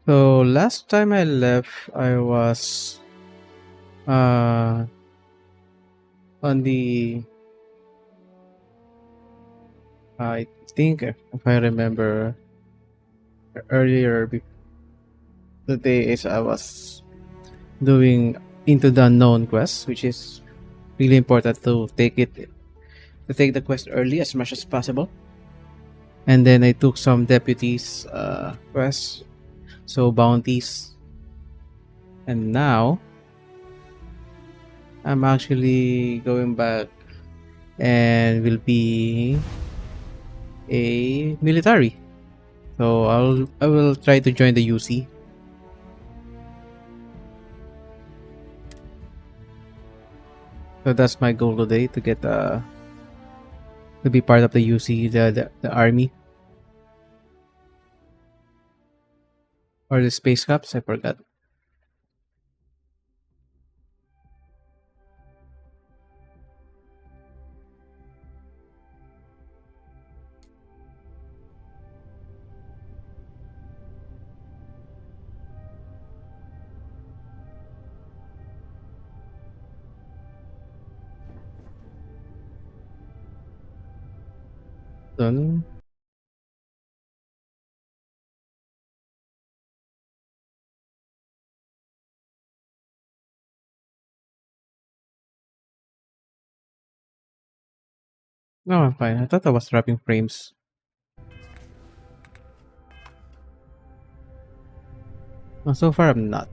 So last time I left, I was uh on the I think if I remember earlier the day is I was doing into the unknown quest, which is really important to take the quest early as much as possible. And then I took some deputies quests, so bounties, and now I'm actually going back and will be a military. So I will try to join the UC. So that's my goal today to be part of the UC, the army or the space cops. I forgot. Done. No, I'm fine. I thought I was dropping frames. No, so far I'm not.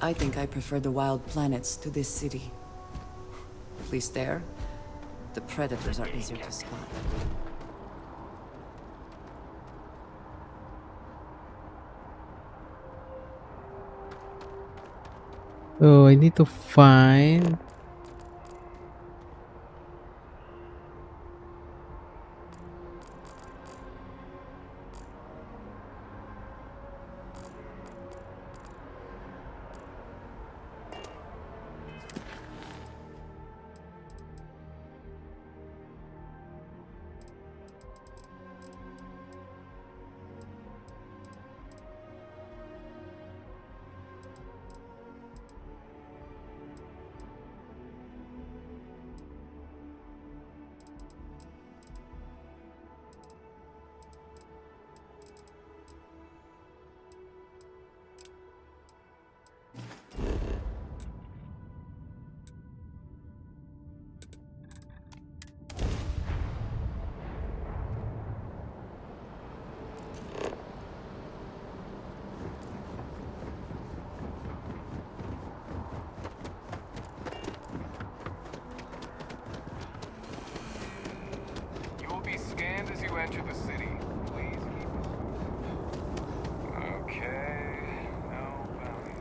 I think I prefer the wild planets to this city. Please there. The predators are easier to spot. So I need to find. You will be scanned as you enter the city. Please keep it. Okay. No bounty.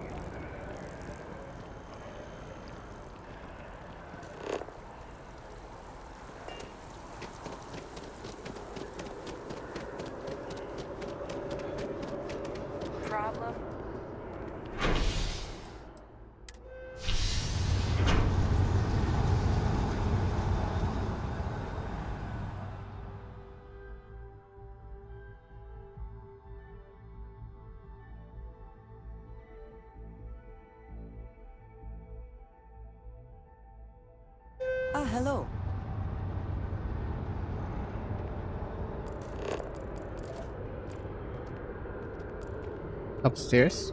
Problem? Ah, hello. Upstairs.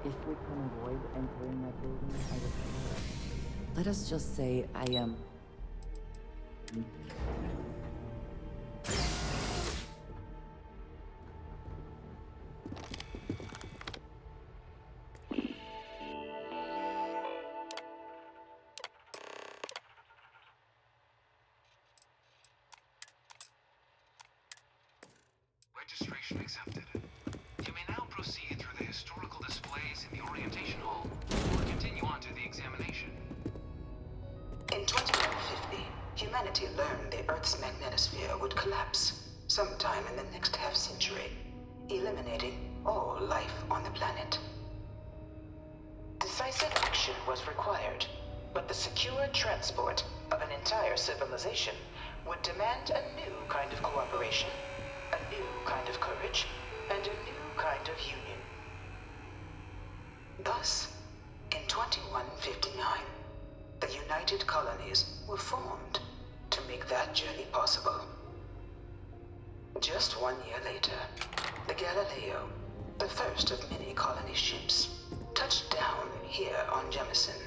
If we can avoid entering that building, I would. Let us just say I am. Accepted. You may now proceed through the historical displays in the orientation hall, or continue on to the examination. In 2150, humanity learned the Earth's magnetosphere would collapse sometime in the next half-century, eliminating all life on the planet. Decisive action was required, but the secure transport of an entire civilization would demand a new kind of cooperation, a new kind of courage, and a new kind of union. Thus, in 2159, the United Colonies were formed to make that journey possible. Just 1 year later, the Galileo, the first of many colony ships, touched down here on Jemison,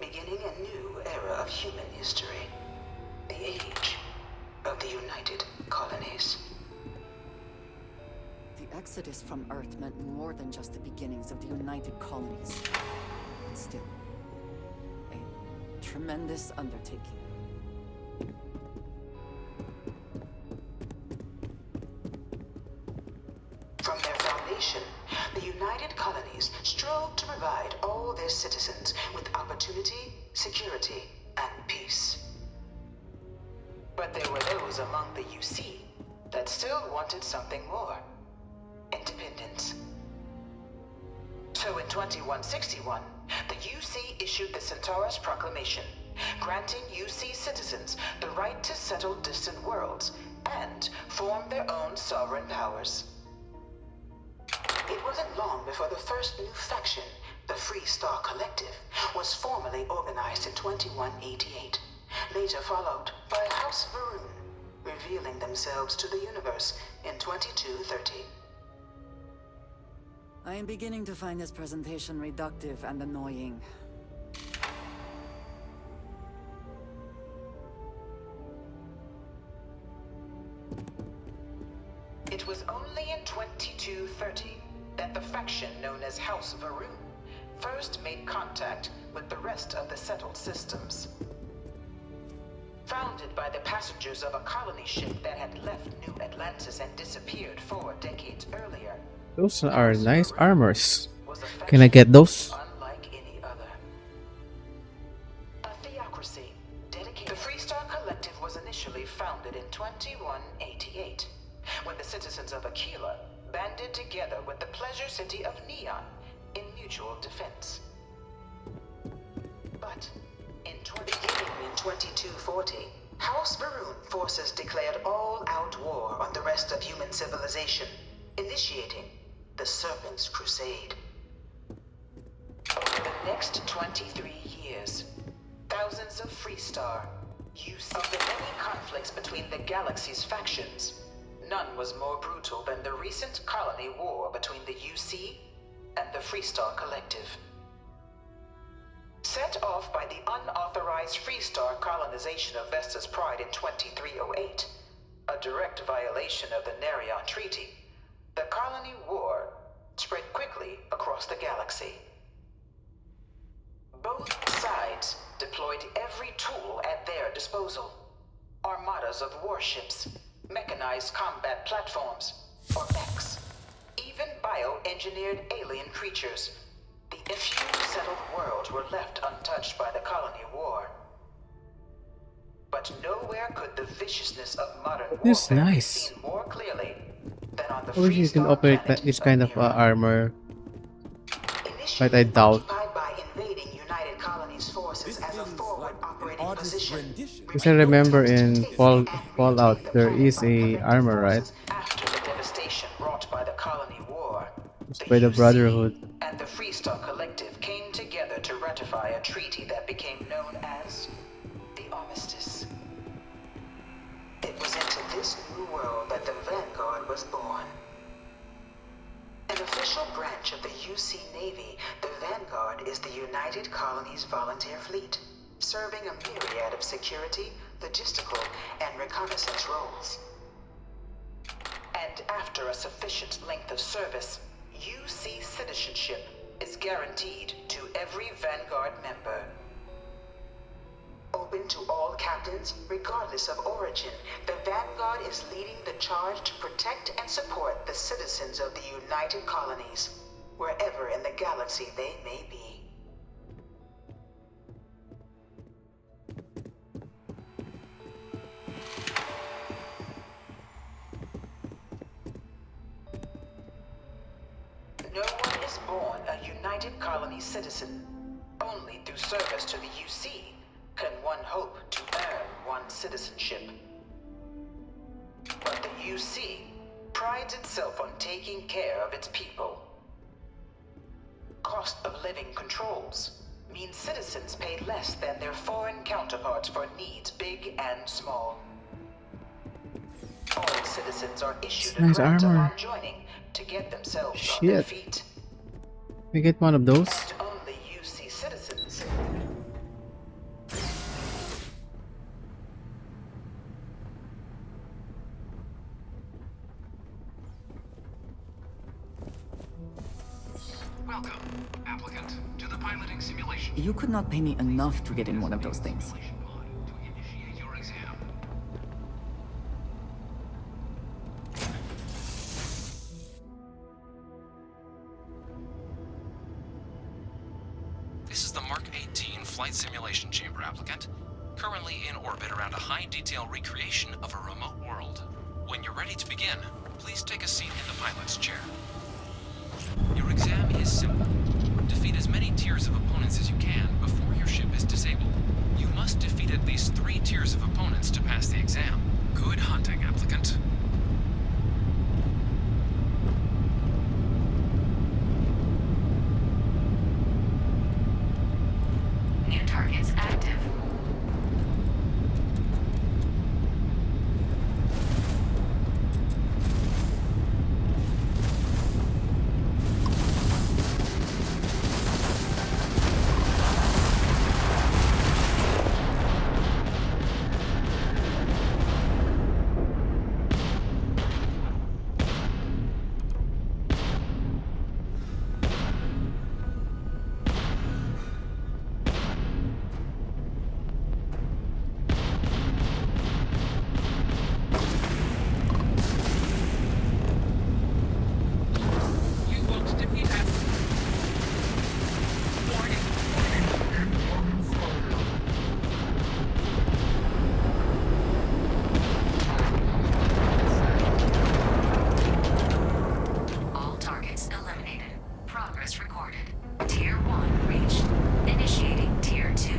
beginning a new era of human history, the age of the United Colonies. The exodus from Earth meant more than just the beginnings of the United Colonies. But still, a tremendous undertaking. From their foundation, the United Colonies strove to provide all their citizens with opportunity, security, and peace. But there were those among the UC that still wanted something more. Independence. So in 2161, the UC issued the Centaurus Proclamation, granting UC citizens the right to settle distant worlds and form their own sovereign powers. It wasn't long before the first new faction, the Free Star Collective, was formally organized in 2188, later followed by House Varun, revealing themselves to the universe in 2230. I am beginning to find this presentation reductive and annoying. It was only in 2230 that the faction known as House Varun first made contact with the rest of the settled systems. Founded by the passengers of a colony ship that had left New Atlantis and disappeared 4 decades earlier, Those are House nice Varun armors. was a Can I get faction those? unlike any other. A theocracy dedicated. The Freestar Collective was initially founded in 2188, when the citizens of Aquila banded together with the pleasure city of Neon in mutual defense. But beginning in 2240, House Varun forces declared all-out war on the rest of human civilization, initiating the Serpent's Crusade. Over the next 23 years, thousands of Freestar used of the many conflicts between the galaxy's factions. None was more brutal than the recent colony war between the UC and the Freestar Collective. Set off by the unauthorized Freestar colonization of Vesta's Pride in 2308, a direct violation of the Nerion Treaty, the colony war spread quickly across the galaxy. Both sides deployed every tool at their disposal. Armadas of warships, mechanized combat platforms, or mechs, even bioengineered alien creatures. The few settled worlds were left untouched by the colony war. But nowhere could the viciousness of modern This is warfare be nice. seen more clearly than on the I wish you can Freestar operate planet this kind of Mira. armor, but I Initially doubt. occupied by invading United Colonies forces as a forward operating position, Because I remember in take Fall, and Fallout, retake the there planet is by a collective armor, right? forces after the devastation wrought by the colony war. It's by the UC Brotherhood. and the Freestar Collective came together to ratify a treaty that became known as the Armistice. It was into this new world that the Vanguard was born. An official branch of the UC Navy, the Vanguard is the United Colonies Volunteer Fleet, serving a myriad of security, logistical, and reconnaissance roles. And after a sufficient length of service, UC citizenship is guaranteed to every Vanguard member. open to all captains, regardless of origin. The Vanguard is leading the charge to protect and support the citizens of the United Colonies, wherever in the galaxy they may be. No one is born a United Colony citizen. Only through service to the UC can one hope to earn one's citizenship. But the UC prides itself on taking care of its people. Cost of living controls mean citizens pay less than their foreign counterparts for needs big and small. All citizens are issued a Nice grant armor. upon joining to get themselves on their Shit. feet. We get one of those. And only UC citizens. Welcome, applicant, to the piloting simulation. You could not pay me enough to get in one of those things. Simulation pod to initiate your exam. This is the Mark 18 flight simulation chamber, applicant. Currently in orbit around a high-detail recreation of a remote world. When you're ready to begin, please take a seat in the pilot's chair. Your exam is simple. Defeat as many tiers of opponents as you can before your ship is disabled. You must defeat at least 3 tiers of opponents to pass the exam. Good hunting, applicant. New targets active. You won't defeat us. Warning. All targets eliminated. Progress recorded. Tier 1 reached. Initiating Tier 2.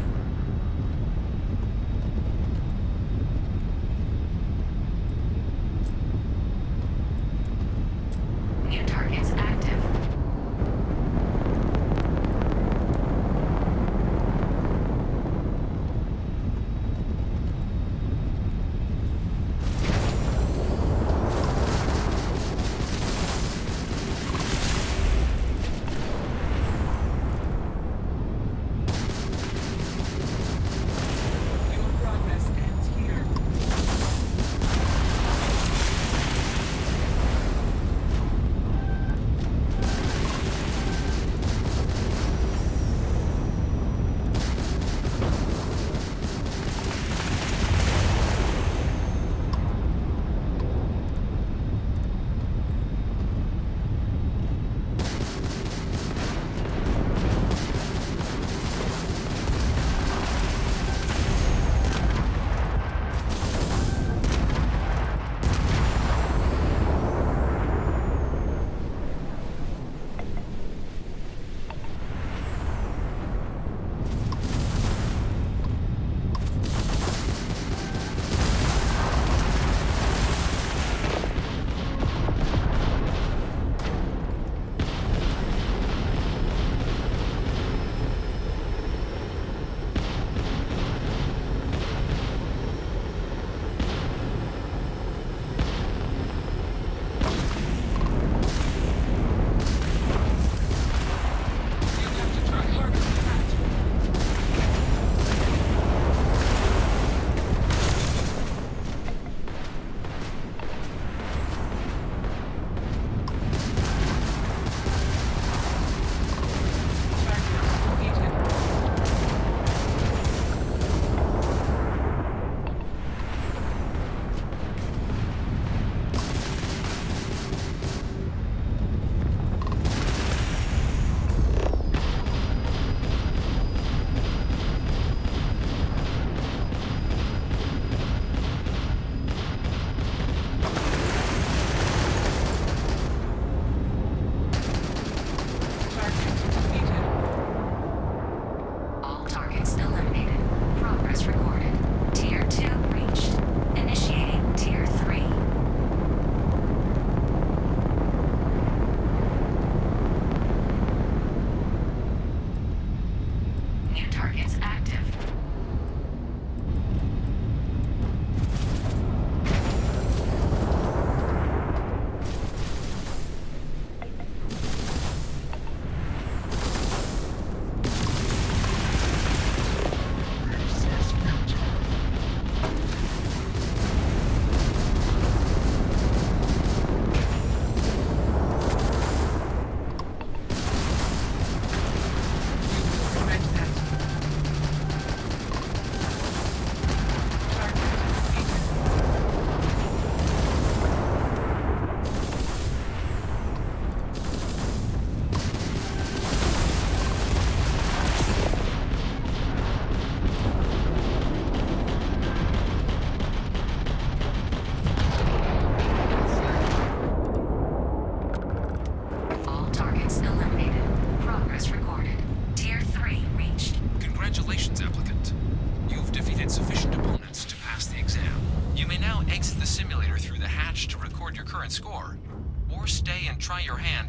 New targets active.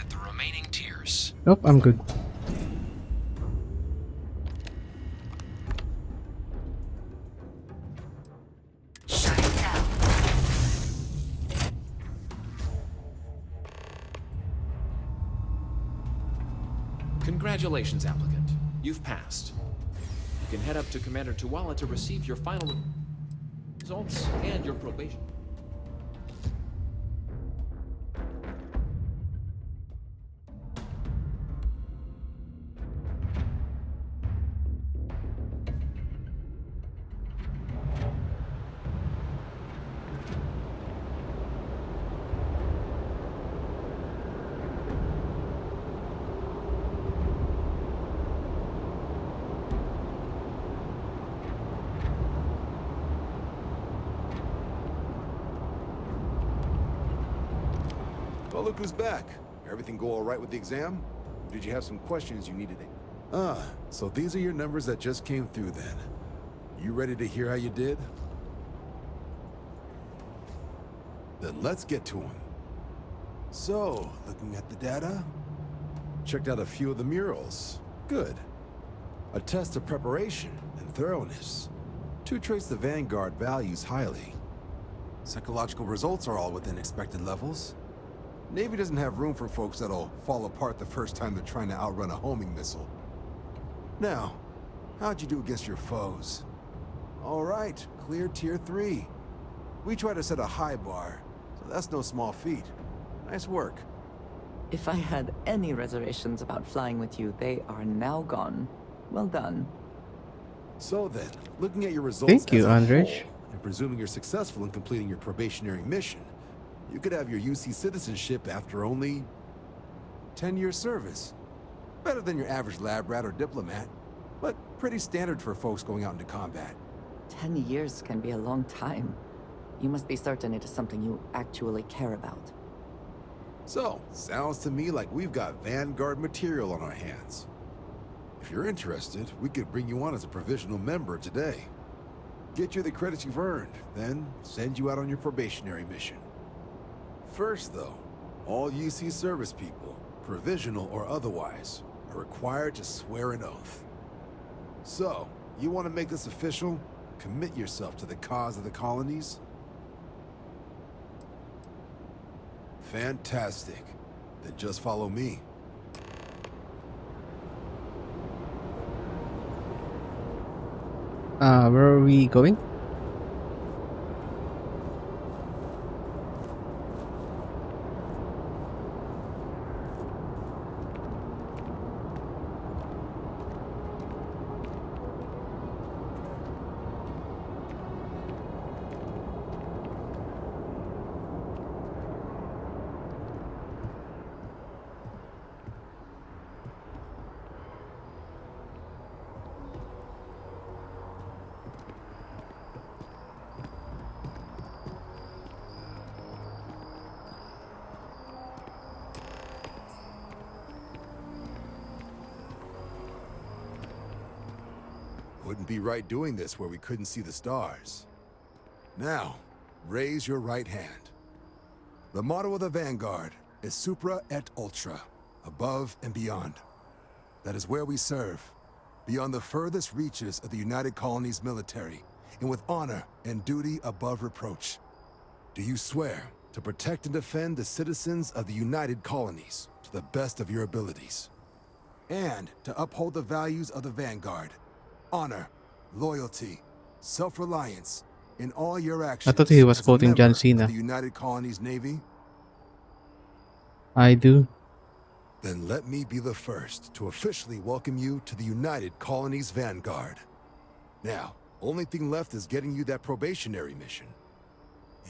get the remaining tiers. Nope, I'm good. Shutting down. Congratulations, applicant. You've passed. You can head up to Commander Tuwala to receive your final results and your probation. Well, look who's back. Everything go all right with the exam? Or did you have some questions you needed? So these are your numbers that just came through then. You ready to hear how you did? Then let's get to them. So, looking at the data, checked out a few of the murals. Good. A test of preparation and thoroughness. Two traits the Vanguard values highly. Psychological results are all within expected levels. Navy doesn't have room for folks that'll fall apart the first time they're trying to outrun a homing missile. Now, how'd you do against your foes? All right, clear Tier 3. We try to set a high bar, so that's no small feat. Nice work. If I had any reservations about flying with you, they are now gone. Well done. So then, looking at your results Thank you, as a Andrej. whole, and presuming you're successful in completing your probationary mission, you could have your UC citizenship after only 10 years service. Better than your average lab rat or diplomat, but pretty standard for folks going out into combat. 10 years can be a long time. You must be certain it is something you actually care about. So, sounds to me like we've got Vanguard material on our hands. If you're interested, we could bring you on as a provisional member today. Get you the credits you've earned, then send you out on your probationary mission. First, though, all UC service people, provisional or otherwise, are required to swear an oath. So, you want to make this official? Commit yourself to the cause of the colonies? Fantastic. Then just follow me. Where are we going? Wouldn't be right doing this where we couldn't see the stars. Now, raise your right hand. The motto of the Vanguard is Supra et Ultra, above and beyond. That is where we serve, beyond the furthest reaches of the United Colonies military, and with honor and duty above reproach. Do you swear to protect and defend the citizens of the United Colonies to the best of your abilities? And to uphold the values of the Vanguard, honor, loyalty, self-reliance in all your actions thought he was as a quoting John member Cena. of the United Colonies Navy? I do. Then let me be the first to officially welcome you to the United Colonies Vanguard. Now, only thing left is getting you that probationary mission.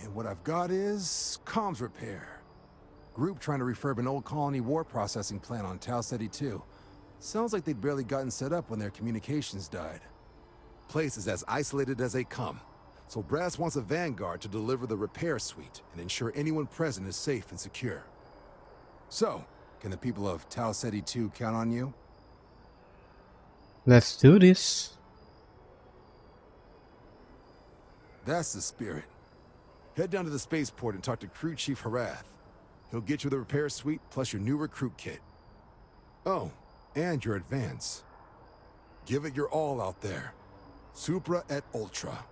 And what I've got is comms repair. Group trying to refurb an old colony war processing plant on Tau Ceti 2. Sounds like they'd barely gotten set up when their communications died. Place is as isolated as they come, so Brass wants a Vanguard to deliver the repair suite and ensure anyone present is safe and secure. So, can the people of Tau Ceti 2 count on you? Let's do this. That's the spirit. Head down to the spaceport and talk to Crew Chief Harath. He'll get you the repair suite plus your new recruit kit. Oh, and your advance. Give it your all out there. Supra et Ultra.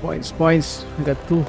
Points, points. I got 2.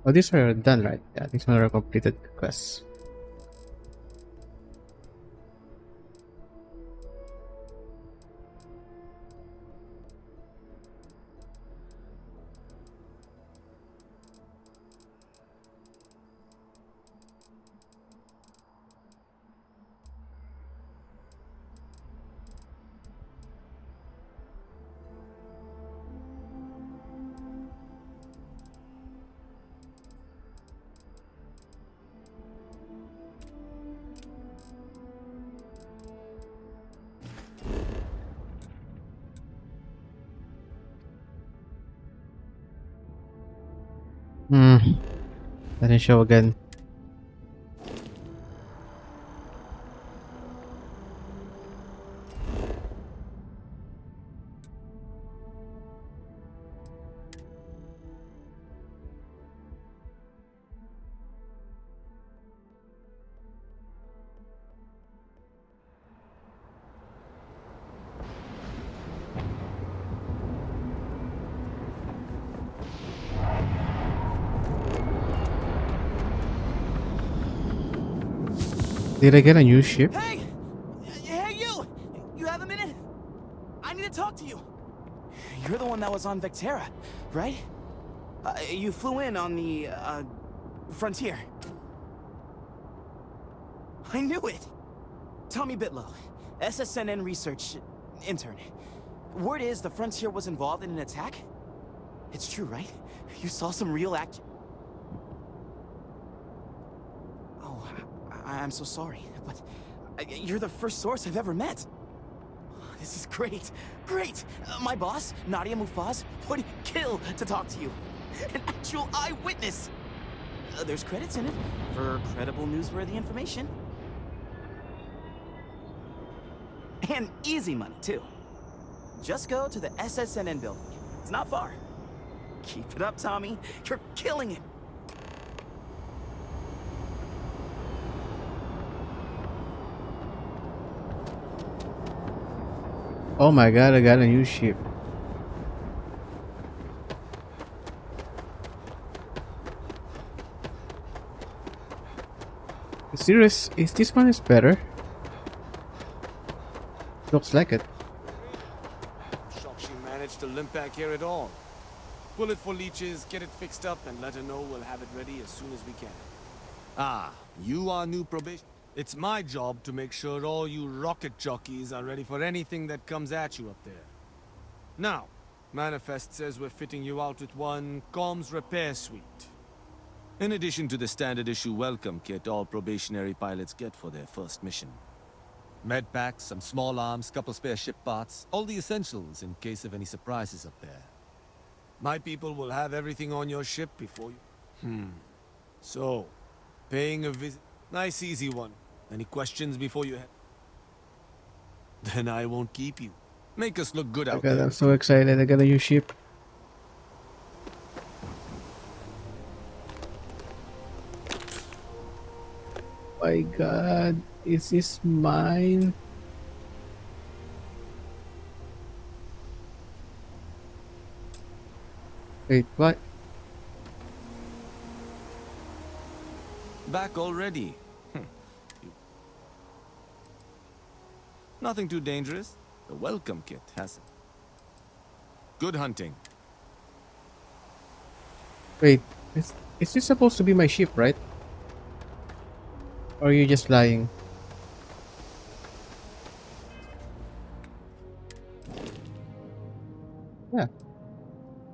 Oh, these are done, right? Yeah, these are completed quests. Hmm. Doesn't show again. Did I get a new ship? Hey! Hey, you! You have a minute? I need to talk to you. You're the one that was on Vectera, right? You flew in on the, Frontier. I knew it! Tommy Bitlow, SSNN research intern. Word is the Frontier was involved in an attack? It's true, right? You saw some real act... Oh, I'm so sorry, but you're the first source I've ever met. This is great, great! My boss, Nadia Mufaz, would kill to talk to you. An actual eyewitness! There's credits in it for credible newsworthy information. And easy money, too. Just go to the SSNN building. It's not far. Keep it up, Tommy. You're killing it. Oh my god, I got a new ship. Serious? Is this one is better? Looks like it. Shocked she managed to limp back here at all. Pull it for leeches, get it fixed up, and let her know we'll have it ready as soon as we can. Ah, you are new probation. It's my job to make sure all you rocket jockeys are ready for anything that comes at you up there. Now, Manifest says we're fitting you out with one comms repair suite. In addition to the standard issue welcome kit all probationary pilots get for their first mission. Med packs, some small arms, couple spare ship parts, all the essentials in case of any surprises up there. My people will have everything on your ship before you. So, paying a visit. Nice, easy one. Any questions before you head? Then I won't keep you. Make us look good Oh my out god, there. I'm so excited. I got a new ship. My god, is this mine? Wait, what? Back already. You- Nothing too dangerous. The welcome kit has it. Good hunting. Wait, is this supposed to be my ship, right? Or are you just lying? Yeah,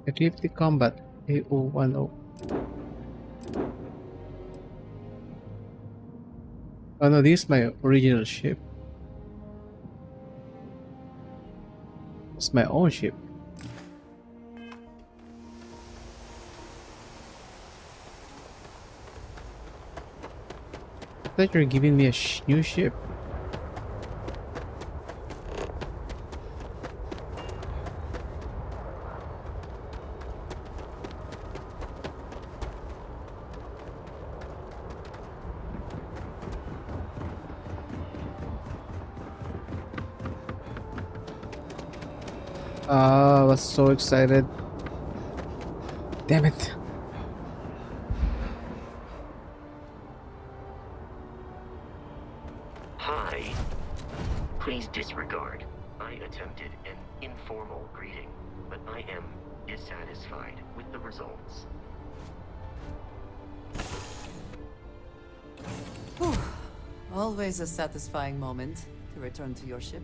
ecliptic combat A010. Oh no, this is my original ship. It's my own ship. I thought you were giving me a new ship. Ah, I was so excited. Damn it. Hi. Please disregard. I attempted an informal greeting, but I am dissatisfied with the results. Whew. Always a satisfying moment to return to your ship.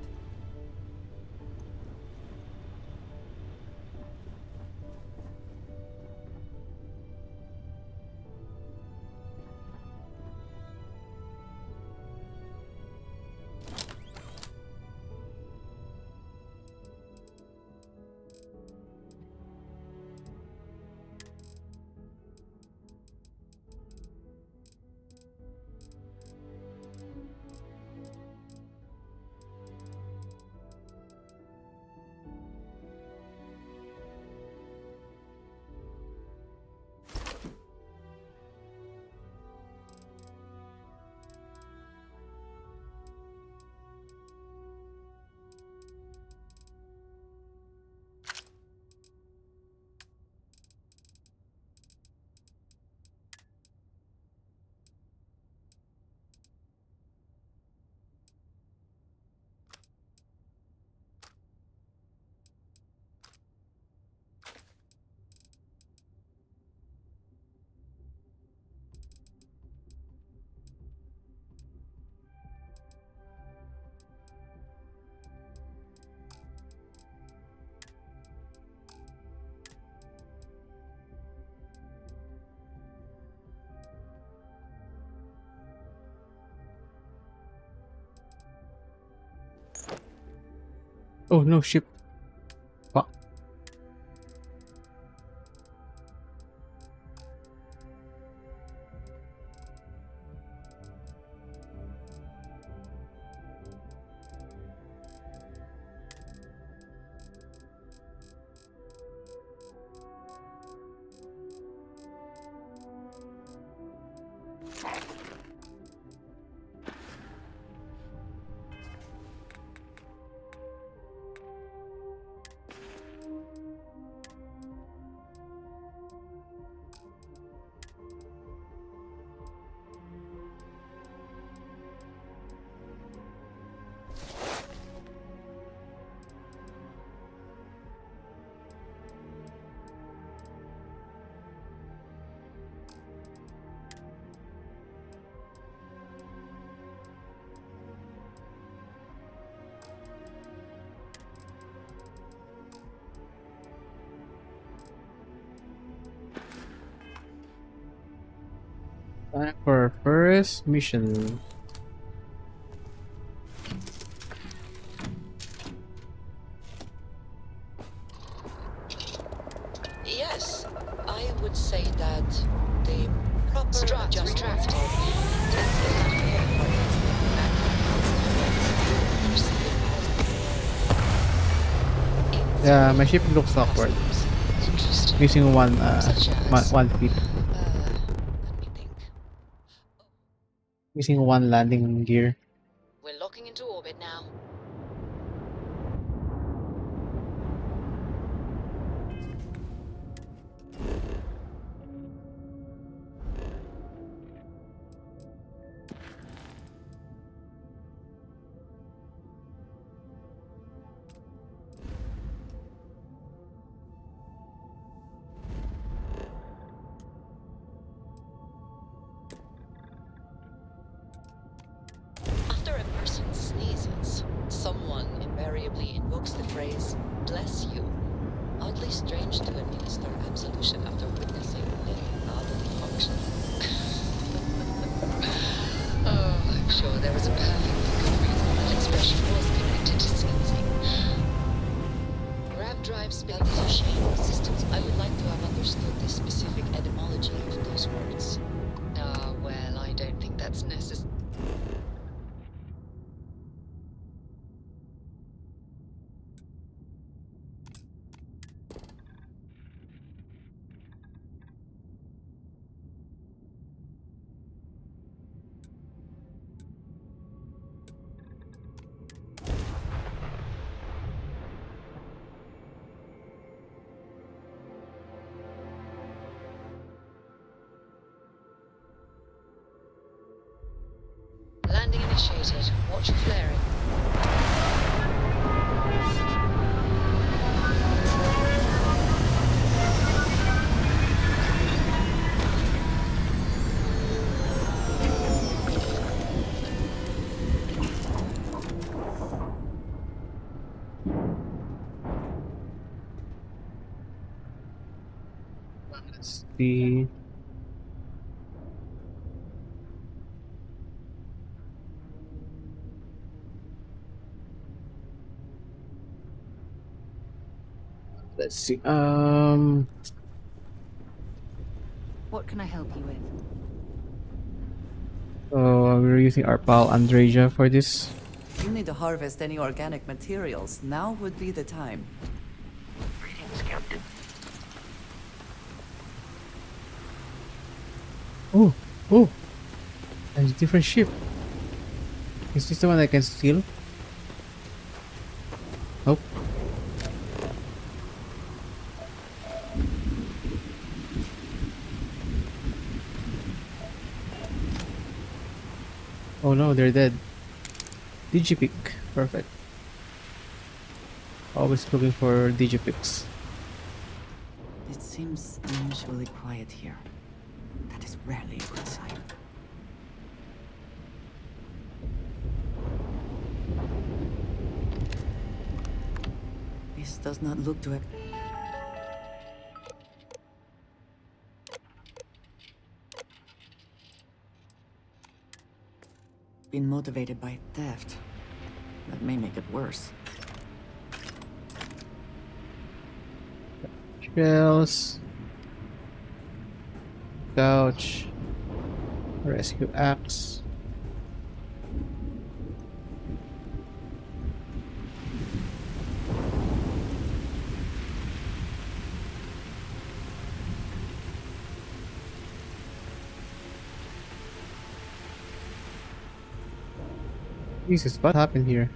Oh no, ship. Fuck. Time for our first mission. would say that the proper Struts adjustments retracted. are being taken. Yeah, my ship looks awkward. Interesting. Missing Such as? one feet. Let me think. Missing one landing gear. We're locking into orbit now. After a person sneezes, someone invariably invokes the phrase, "bless you." Oddly strange to administer absolution after witnessing a bodily function. Oh, I'm sure there was a perfectly good reason that expression was connected to sneezing. Grav drive spilling is a shame. Systems, I would like to have understood the specific etymology of those words. Well, I don't think that's necessary. Landing initiated. Watch for flaring. Let's see. Let's see. What can I help you with? So we're using our pal Andreja for this. If you need to harvest any organic materials, now would be the time. Greetings, Captain. Oh, oh, there's a different ship. Is this the one I can steal? Nope. Oh no, they're dead. Digipick. Perfect. Always looking for digipicks. It seems unusually quiet here. That is rarely a good sign. This does not look to have been motivated by theft. That may make it worse. Shells. Couch. Rescue axe. Jesus, what happened here?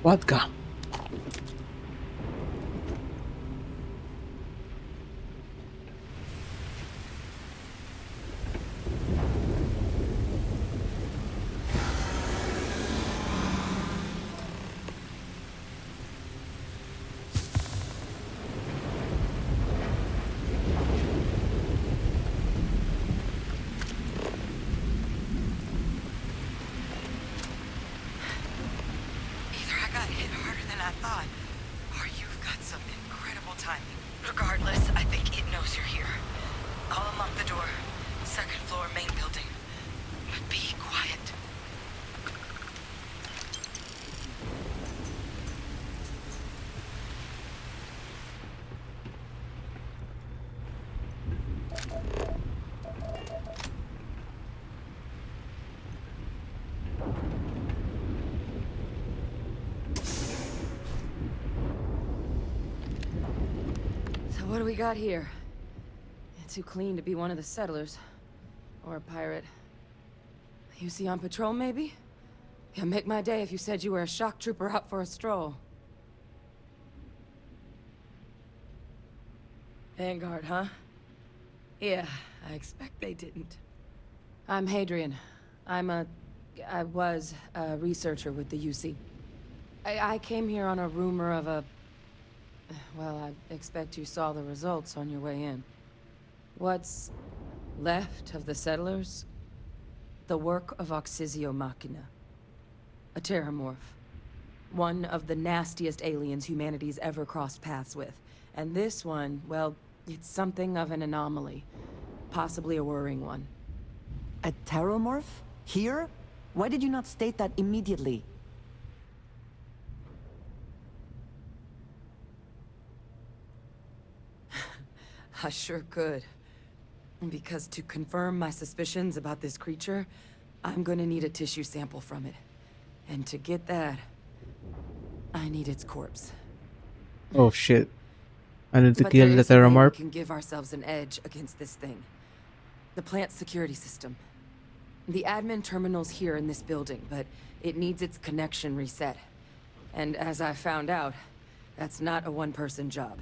Vodka. Either I got hit harder than I thought, or you've got some incredible terrible timing. Regardless, I think it knows you're here. I'll unlock the door. Second floor, main building. But be quiet. What do we got here? Too clean to be one of the settlers. Or a pirate. You see on patrol, maybe? Yeah, make my day if you said you were a shock trooper out for a stroll. Vanguard, huh? Yeah, I expect they didn't. I'm Hadrian. I was a researcher with the UC. I came here on a rumor of a... Well, I expect you saw the results on your way in. What's left of the settlers? The work of Oxysio Machina. A terramorph. One of the nastiest aliens humanity's ever crossed paths with. And this one, well, it's something of an anomaly. Possibly a worrying one. A terramorph? Here? Why did you not state that immediately? I sure could. Because to confirm my suspicions about this creature, I'm gonna need a tissue sample from it. And to get that, I need its corpse. Oh shit. I need to But kill there the is a way we Terramorph. can give ourselves an edge against this thing. The plant's security system. The admin terminal's here in this building, but it needs its connection reset. And as I found out, that's not a one-person job.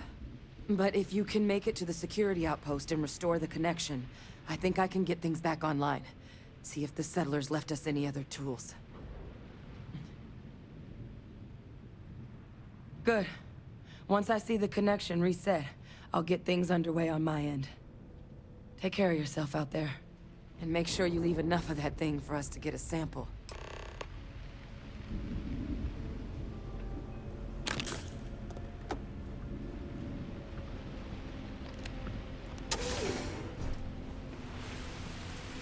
But if you can make it to the security outpost and restore the connection, I think I can get things back online. See if the settlers left us any other tools. Good. Once I see the connection reset, I'll get things underway on my end. Take care of yourself out there. And make sure you leave enough of that thing for us to get a sample.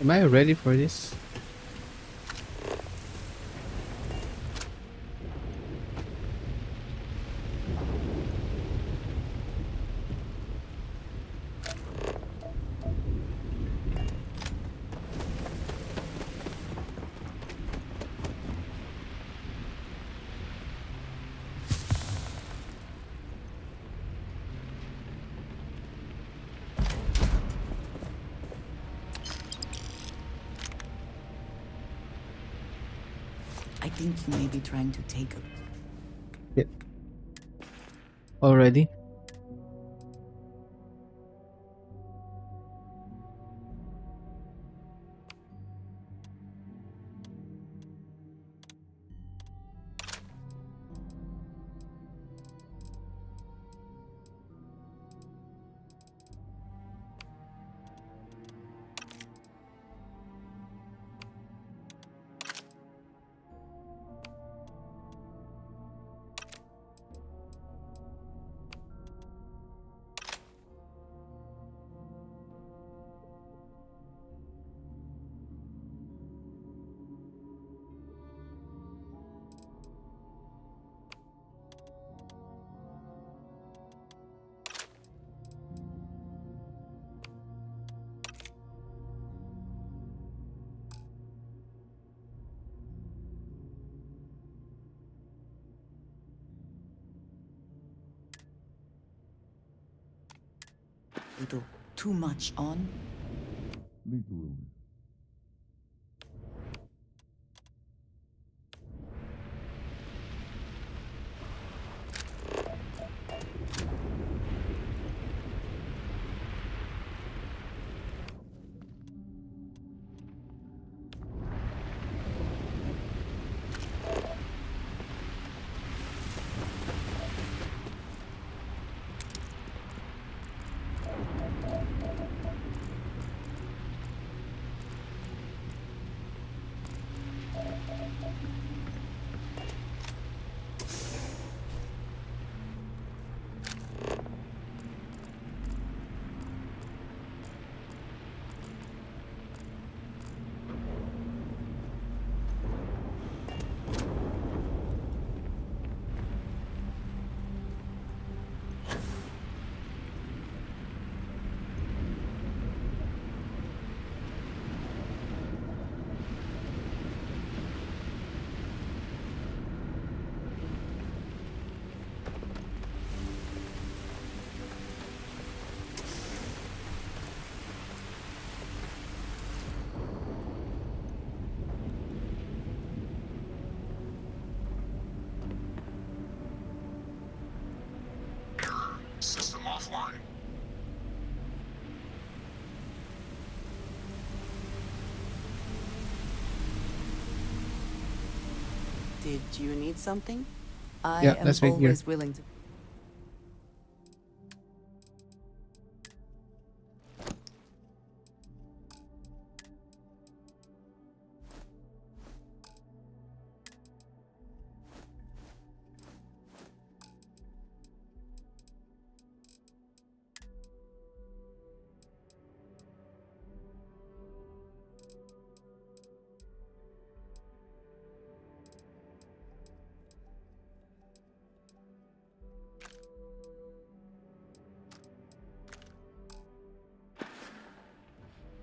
Am I ready for this? I think you may be trying to take a... Yeah. Already? little too much on? Leave the room. Did you need something? I Yeah, am let's wait here. always willing to.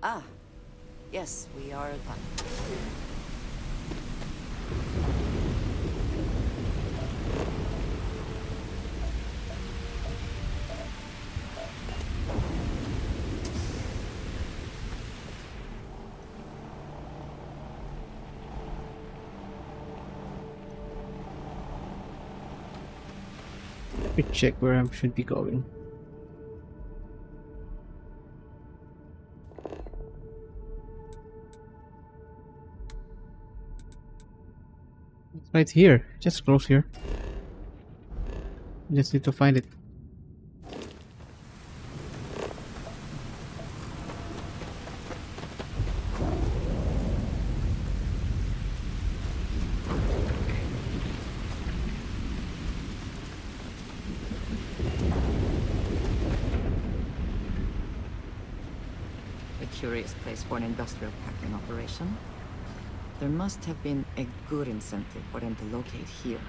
Ah, yes, we are done. Let me check where I should be going. It's right here, just close here. Just need to find it. A curious place for an industrial packing operation. There must have been a good incentive for them to locate here.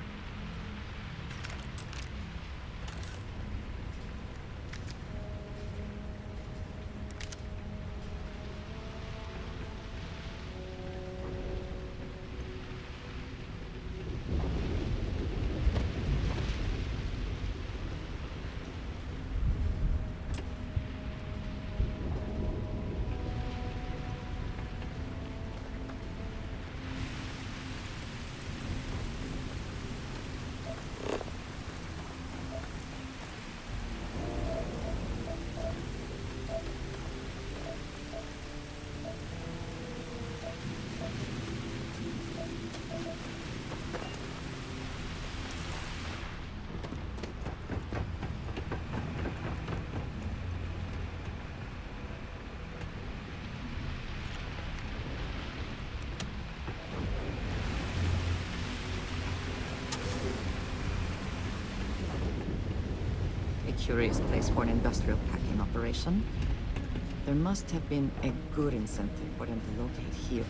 A curious place for an industrial packing operation. There must have been a good incentive for them to locate here.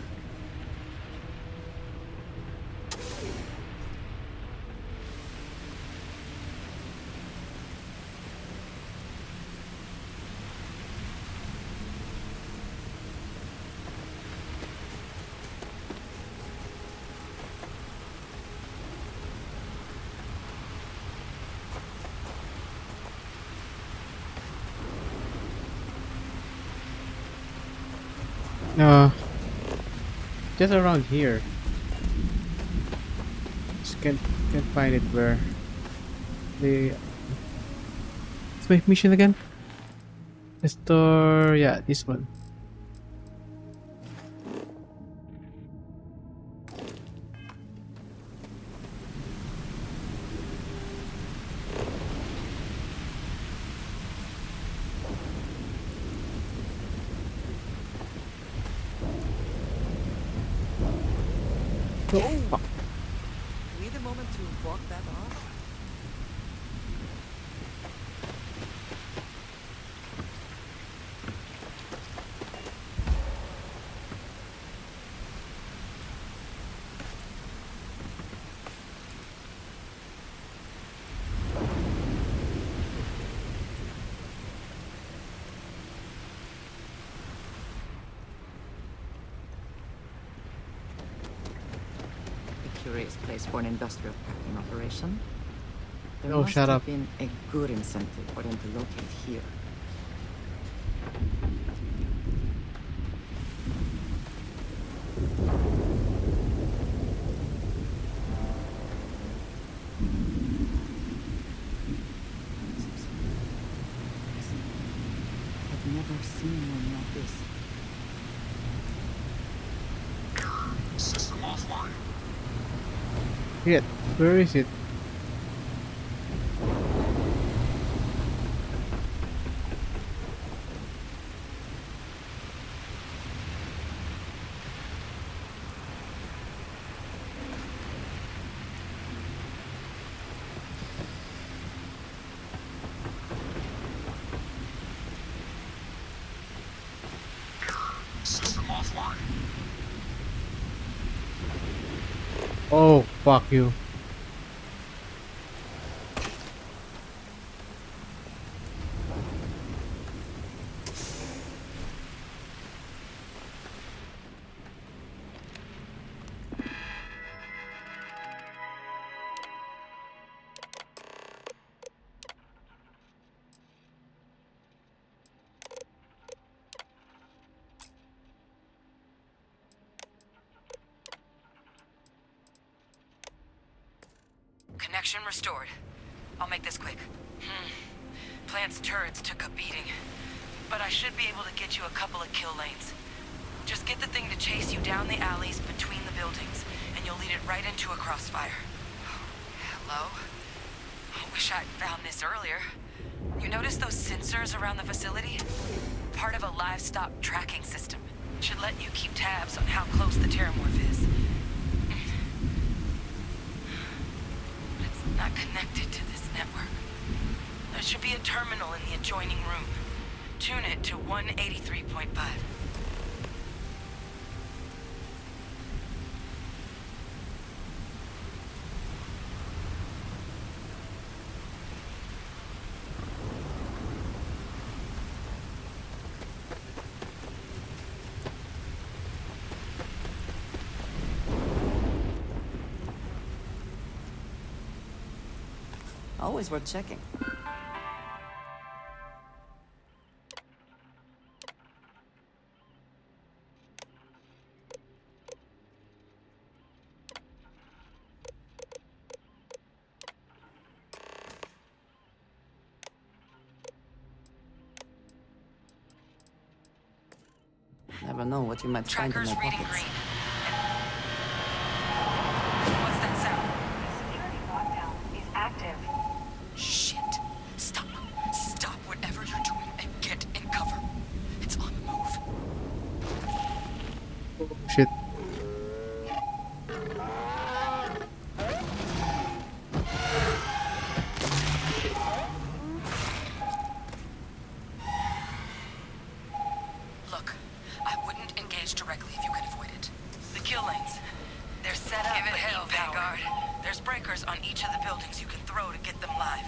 Just around here. Just can't find it where the. What's my mission again? The store. Yeah, this one. Oh, fuck. Need a moment to walk that off? Curious place for an industrial packing operation. There Oh, must shut have up. been a good incentive for them to locate here. I've never seen one like this. System offline. Shit, where is it? System offline. Oh, fuck you. Connection restored. I'll make this quick. Plant's turrets took a beating, but I should be able to get you a couple of kill lanes. Just get the thing to chase you down the alleys between the buildings, and you'll lead it right into a crossfire. Hello? I wish I'd found this earlier. You notice those sensors around the facility? Part of a livestock tracking system. Should let you keep tabs on how close the terramorph is. But it's not connected to this network. There should be a terminal in the adjoining room. Tune it to 183.5. Always worth checking. Never know what you might find in Tracker's their reading pockets. green. What's that sound? Security lockdown is active. Shit. Stop. Stop whatever you're doing and get in cover. It's on the move. Shit. Look, I wouldn't engage directly if you could avoid it. The kill lanes. They're set up. Give it hell, Vanguard. There's breakers on each of the buildings you can throw to get them live.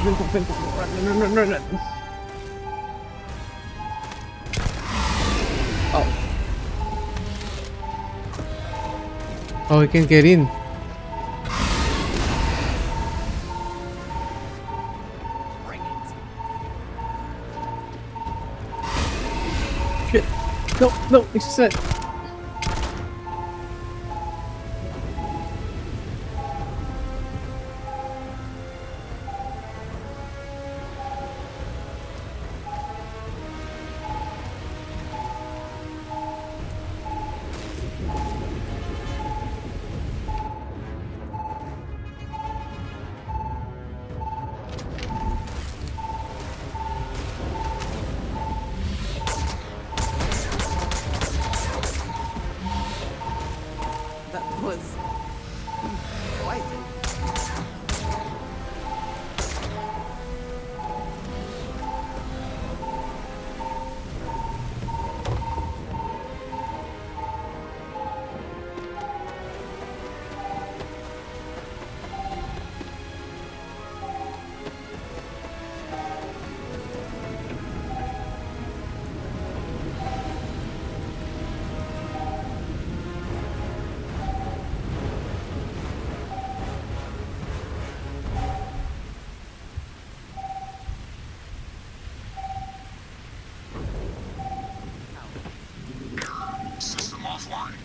Run. Oh. Oh, we can get in. Shit. No, no, it's set. That was quite. System offline.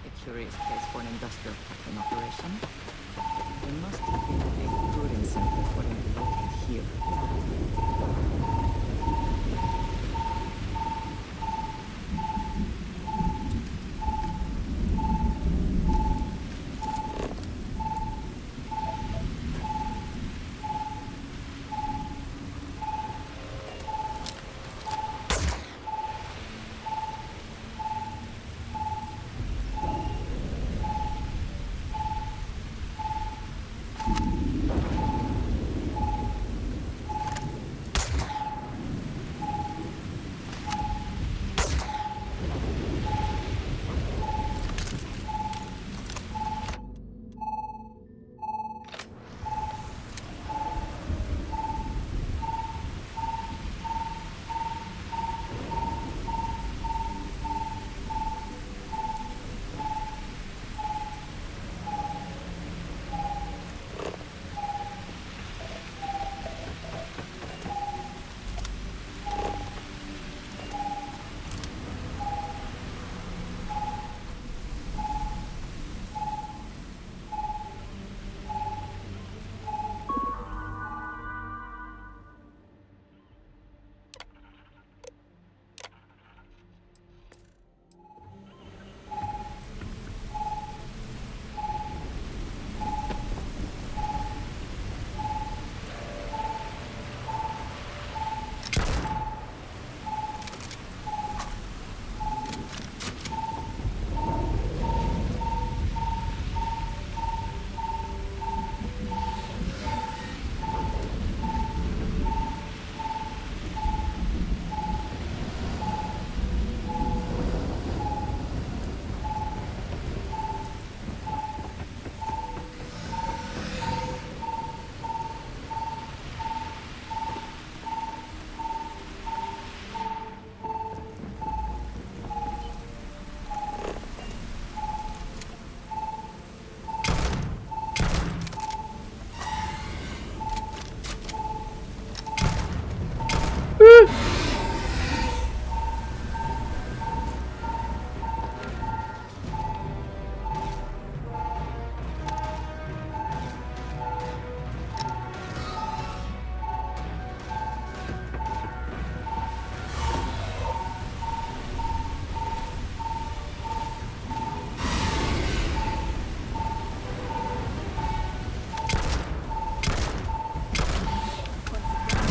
A curious place for an industrial packing operation. There must have been a good incentive for them to locate here.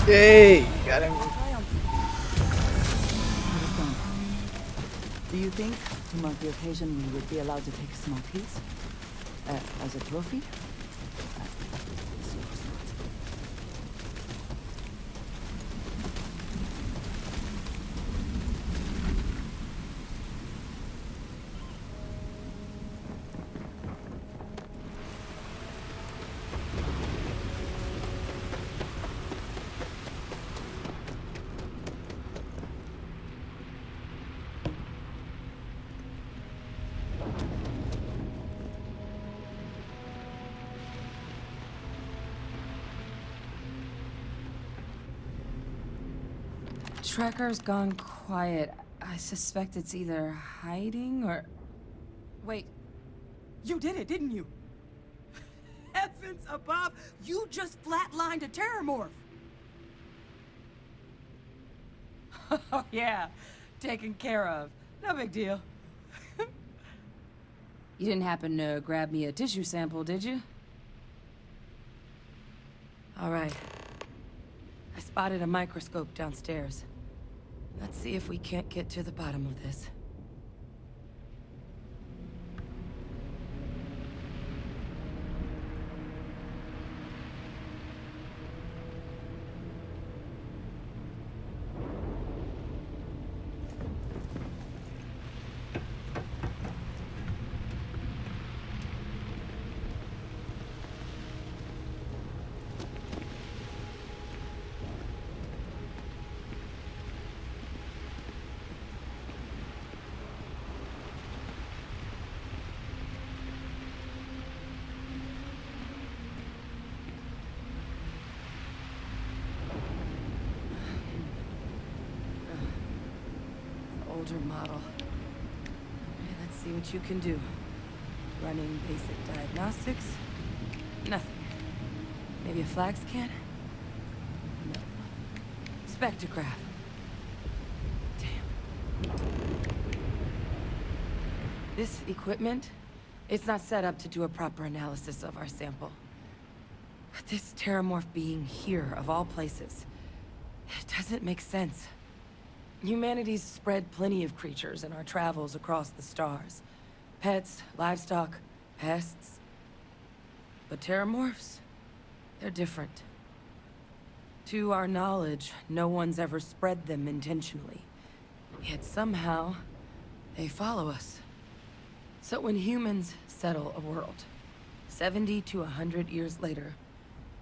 Yay! Got him. Do you think, to mark the occasion, we would be allowed to take a small piece? As a trophy? I suppose not. Trekker's gone quiet. I suspect it's either hiding or... Wait. You did it, didn't you? Heavens above! You just flatlined a terramorph! Oh, yeah. Taken care of. No big deal. You didn't happen to grab me a tissue sample, did you? All right. I spotted a microscope downstairs. Let's see if we can't get to the bottom of this. Older model. Okay, let's see what you can do. Running basic diagnostics. Nothing. Maybe a flag scan? No. Spectrograph. Damn. This equipment, it's not set up to do a proper analysis of our sample. But this terramorph being here, of all places, it doesn't make sense. Humanity's spread plenty of creatures in our travels across the stars. Pets, livestock, pests. But terramorphs? They're different. To our knowledge, no one's ever spread them intentionally. Yet somehow, they follow us. So when humans settle a world, 70 to 100 years later,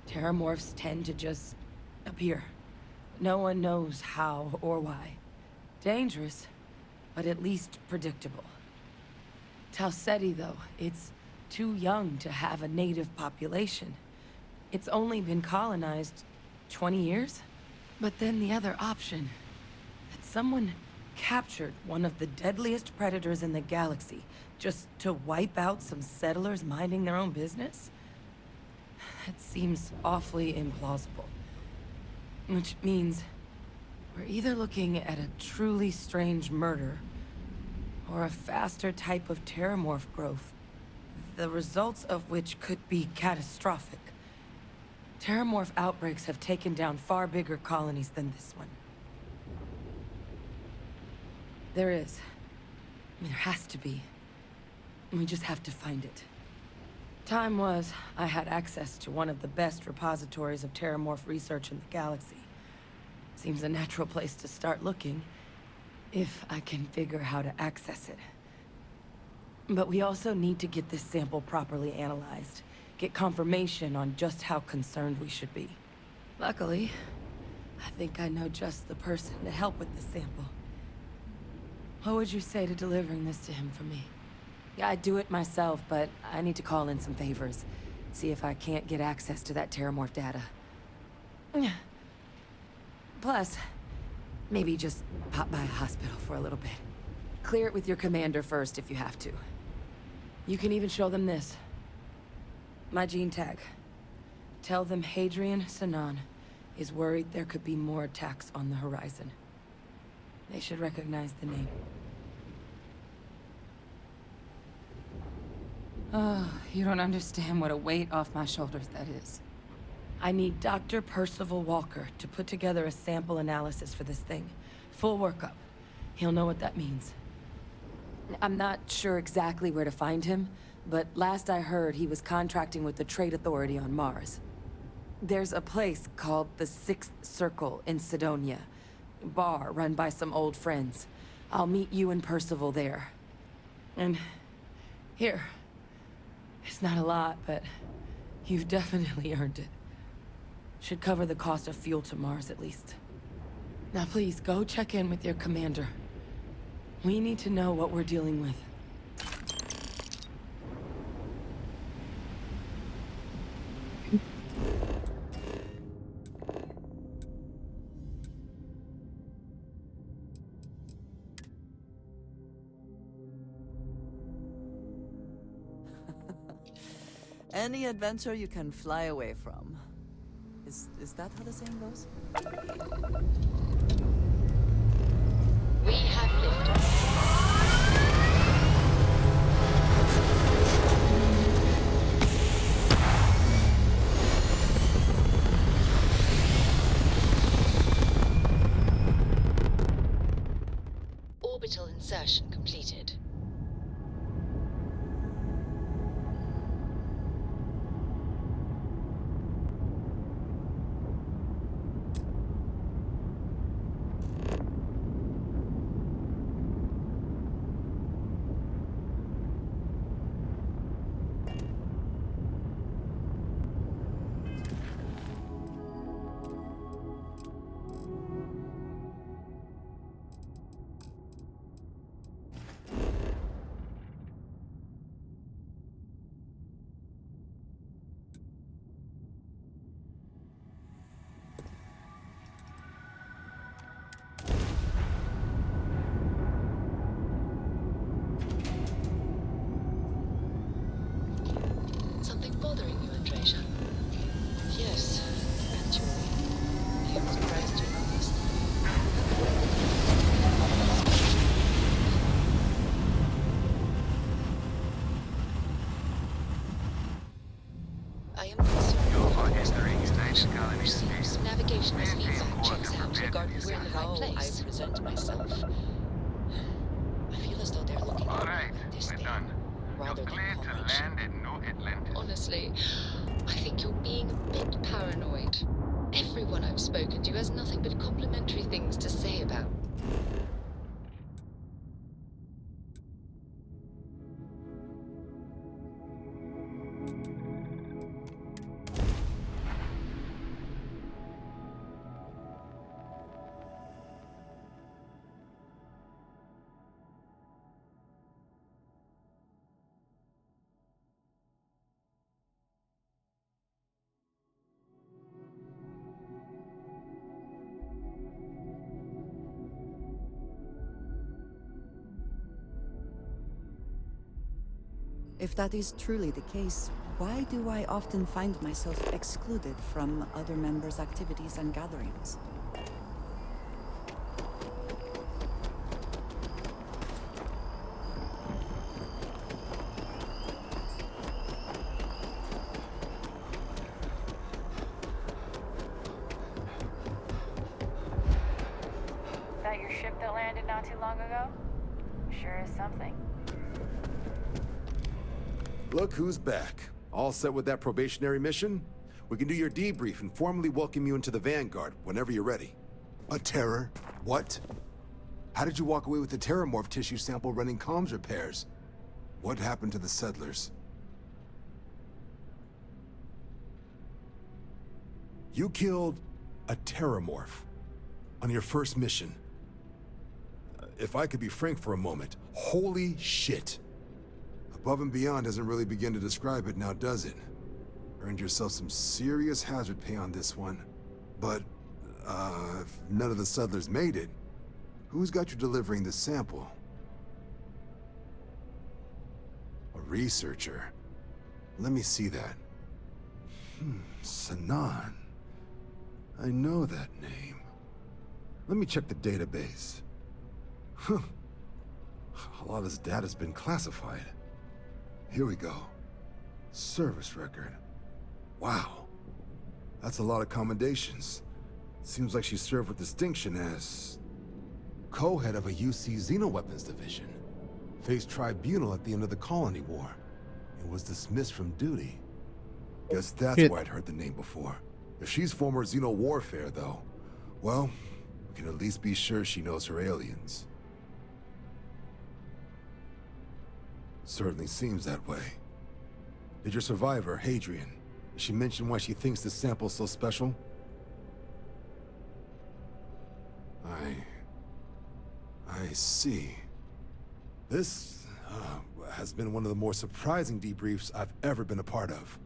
terramorphs tend to just appear. No one knows how or why. Dangerous, but at least predictable. Talseti, though, it's too young to have a native population. It's only been colonized 20 years? But then the other option, that someone captured one of the deadliest predators in the galaxy just to wipe out some settlers minding their own business? That seems awfully implausible. Which means we're either looking at a truly strange murder, or a faster type of terramorph growth, the results of which could be catastrophic. Terramorph outbreaks have taken down far bigger colonies than this one. There is. I mean, there has to be. We just have to find it. Time was, I had access to one of the best repositories of terramorph research in the galaxy. Seems a natural place to start looking, if I can figure how to access it. But we also need to get this sample properly analyzed, get confirmation on just how concerned we should be. Luckily, I think I know just the person to help with the sample. What would you say to delivering this to him for me? Yeah, I'd do it myself, but I need to call in some favors. See if I can't get access to that terramorph data. Plus, maybe just pop by a hospital for a little bit. Clear it with your commander first if you have to. You can even show them this. My gene tag. Tell them Hadrian Sinan is worried there could be more attacks on the horizon. They should recognize the name. Oh, you don't understand what a weight off my shoulders that is. I need Dr. Percival Walker to put together a sample analysis for this thing. Full workup. He'll know what that means. I'm not sure exactly where to find him, but last I heard he was contracting with the Trade Authority on Mars. There's a place called the Sixth Circle in Sidonia. Bar run by some old friends. I'll meet you and Percival there. And here. It's not a lot, but you've definitely earned it. Should cover the cost of fuel to Mars at least. Now please, go check in with your commander. We need to know what we're dealing with. Any adventure you can fly away from. Is that how the saying goes? We have liftoff. Orbital insertion completed. Something bothering you, Andreja? Yes, actually. I am surprised you noticed. I am concerned. Navigational feedback checks out regarding we're in the right place. I present myself. I feel as though they're looking at this thing rather than Comanche. Honestly, I think you're being a bit paranoid. Everyone I've spoken to has nothing but complimentary things to say about. If that is truly the case, why do I often find myself excluded from other members' activities and gatherings? That your ship that landed not too long ago? Sure is something. Look who's back. All set with that probationary mission? We can do your debrief and formally welcome you into the Vanguard whenever you're ready. A terror? What? How did you walk away with the terramorph tissue sample running comms repairs? What happened to the settlers? You killed a terramorph on your first mission. If I could be frank for a moment, holy shit. Above and beyond doesn't really begin to describe it now, does it? Earned yourself some serious hazard pay on this one. But, if none of the settlers made it, who's got you delivering the sample? A researcher. Let me see that. Sanan. I know that name. Let me check the database. Huh. A lot of this data's been classified. Here we go. Service record. Wow. That's a lot of commendations. Seems like she served with distinction as co-head of a UC Xenoweapons division. faced tribunal at the end of the Colony War, and was dismissed from duty. Guess that's Shit. why I'd heard the name before. If she's former Xeno warfare, though, well, we can at least be sure she knows her aliens. Certainly seems that way. Did your survivor, Hadrian, did she mention why she thinks this sample's so special? I see. This has been one of the more surprising debriefs I've ever been a part of.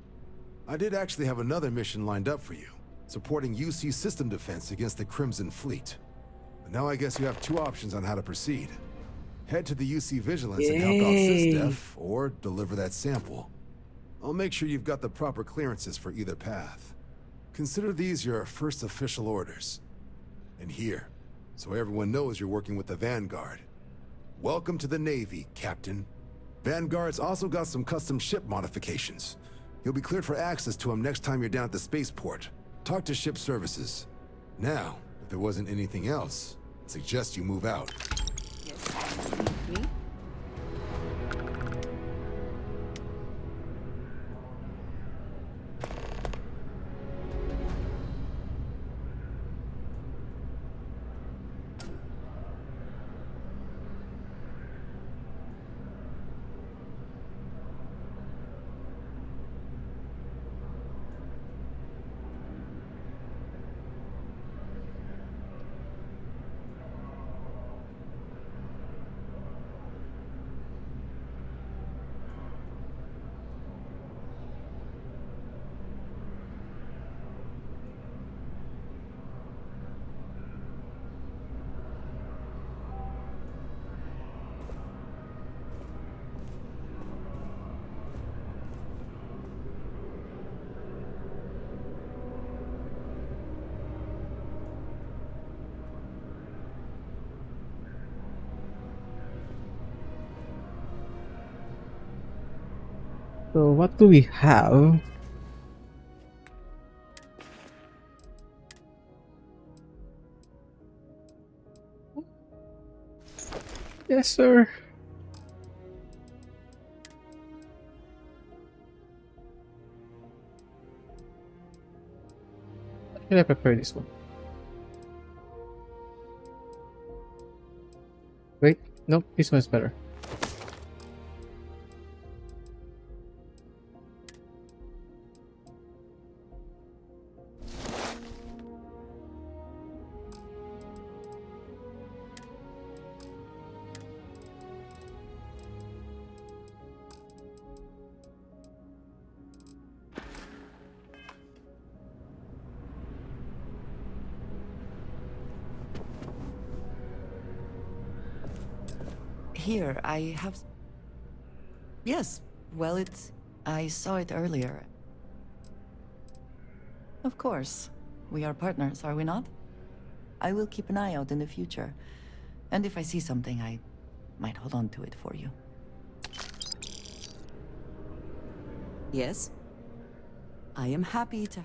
I did actually have another mission lined up for you, supporting UC system defense against the Crimson Fleet. But now I guess you have two options on how to proceed. Head to the UC Vigilance and help out Yay. SysDef, or deliver that sample. I'll make sure you've got the proper clearances for either path. Consider these your first official orders. And here, so everyone knows you're working with the Vanguard. Welcome to the Navy, Captain. Vanguard's also got some custom ship modifications. You'll be cleared for access to them next time you're down at the spaceport. Talk to ship services. Now, if there wasn't anything else, I suggest you move out. Me? So what do we have? Yes, sir. Can I prepare this one? Wait, nope, this one's better. Here, I have... Yes, well, it's... I saw it earlier. Of course. We are partners, are we not? I will keep an eye out in the future. And if I see something, I might hold on to it for you. Yes? I am happy to...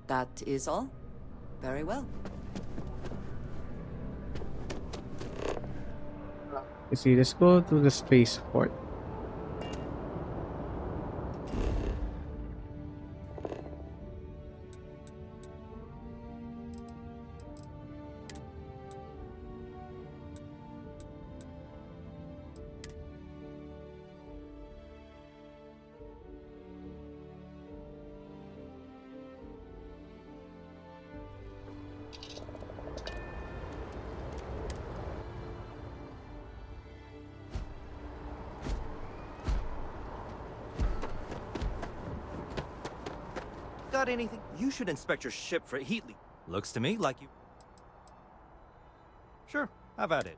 That is all? Very well. You see, let's go to the spaceport. Got anything? You should inspect your ship for heat leak. Looks to me like you... Sure, have at it.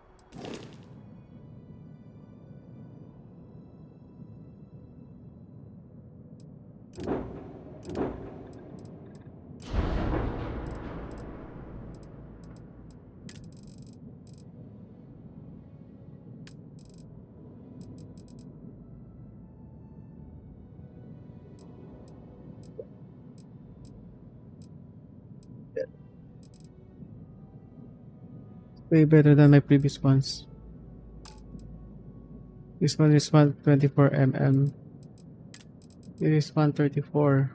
Way better than my previous ones. This one is 124 mm. This is 134.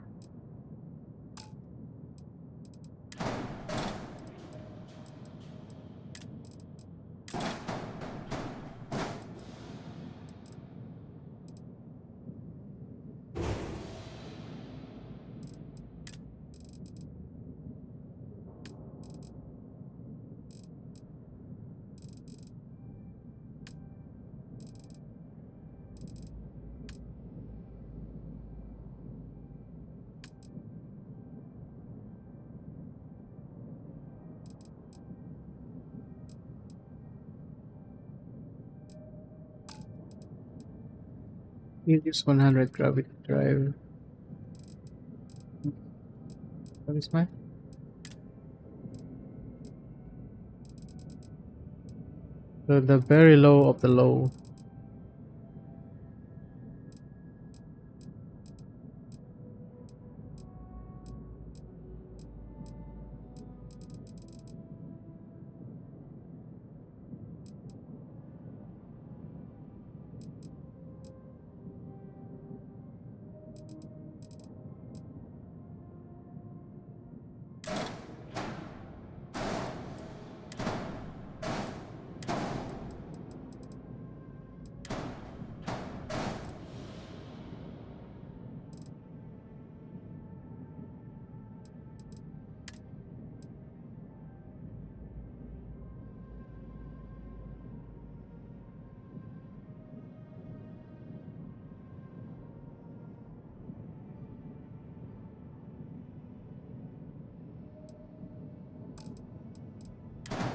It is 100 gravity drive. What is mine? So the very low of the low.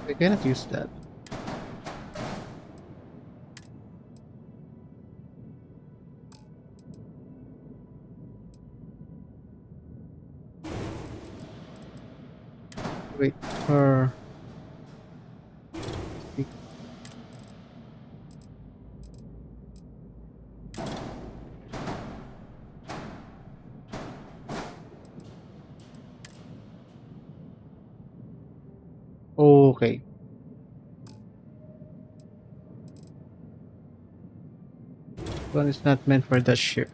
I cannot use that. Wait for. Okay. One is not meant for that ship.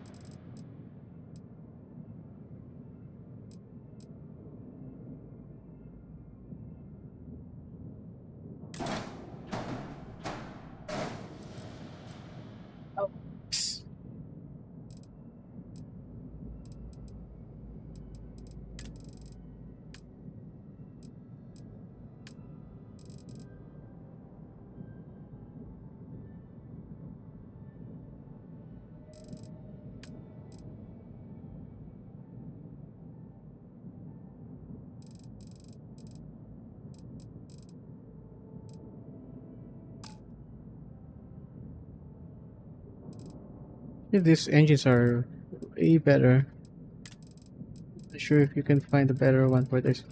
If these engines are way better. Not sure if you can find a better one for this.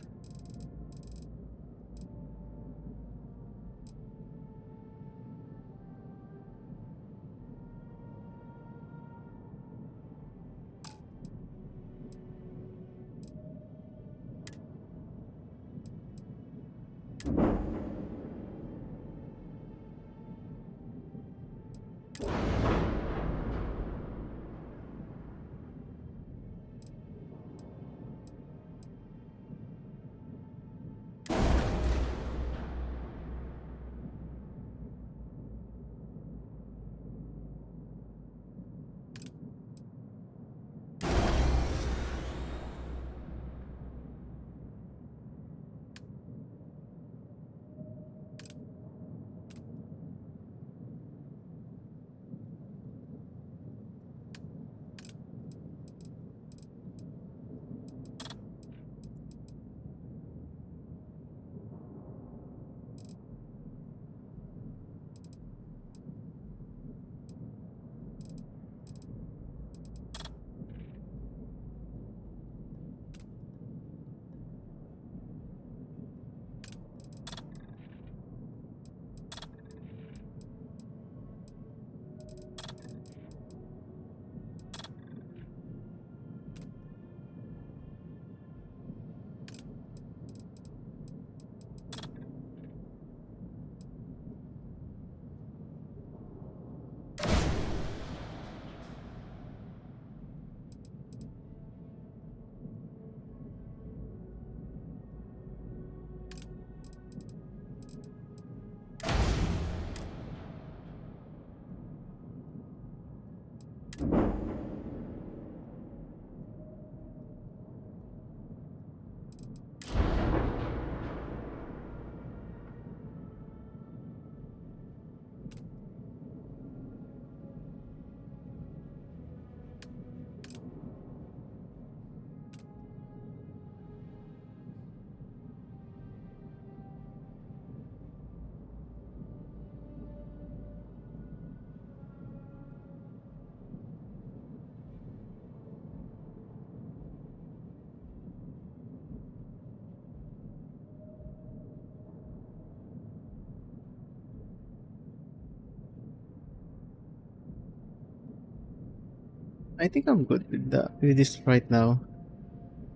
I think I'm good with this right now.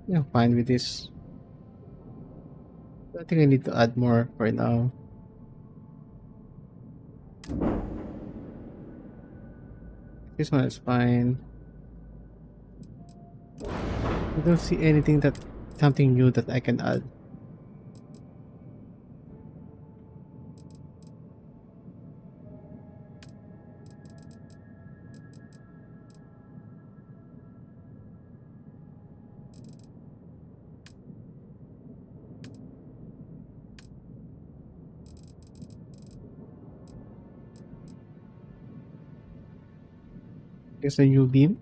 Yeah, I'm fine with this. I think I need to add more right now. This one is fine. I don't see anything that something new that I can add. Guess a new beam.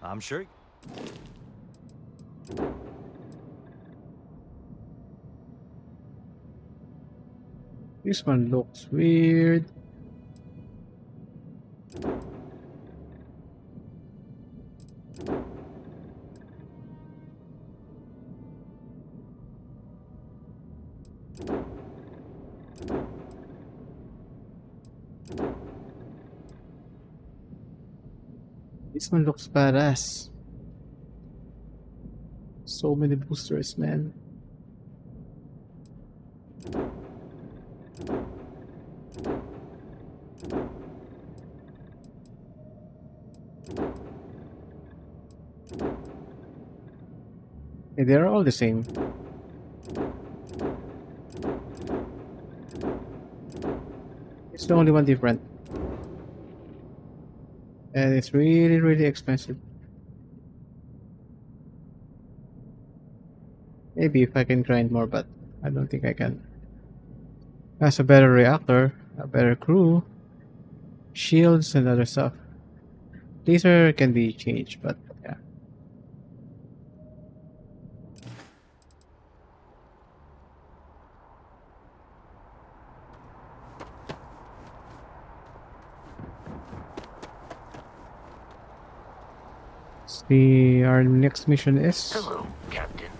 I'm sure. This one looks weird. This one looks badass. So many boosters, man. Yeah, they're all the same. It's the only one different. And it's really, really expensive. Maybe if I can grind more, but I don't think I can. Has a better reactor, a better crew, shields, and other stuff. Laser can be changed, but yeah. See, our next mission is. Hello, Captain.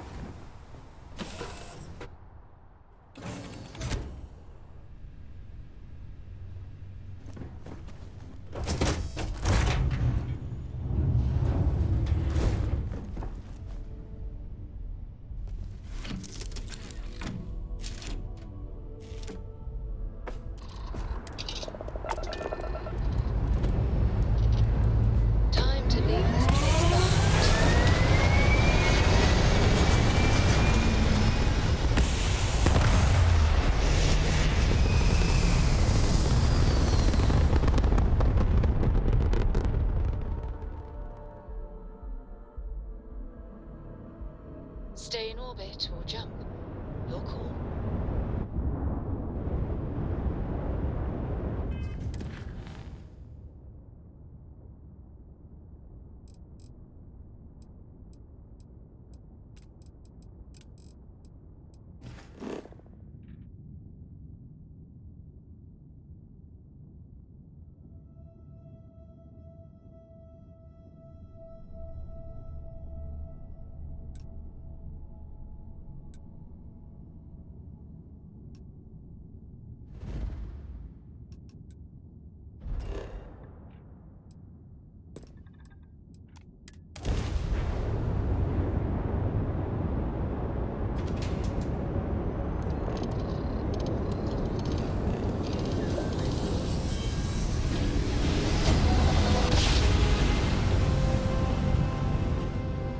Time to leave this place behind. Stay in orbit or jump. Your call.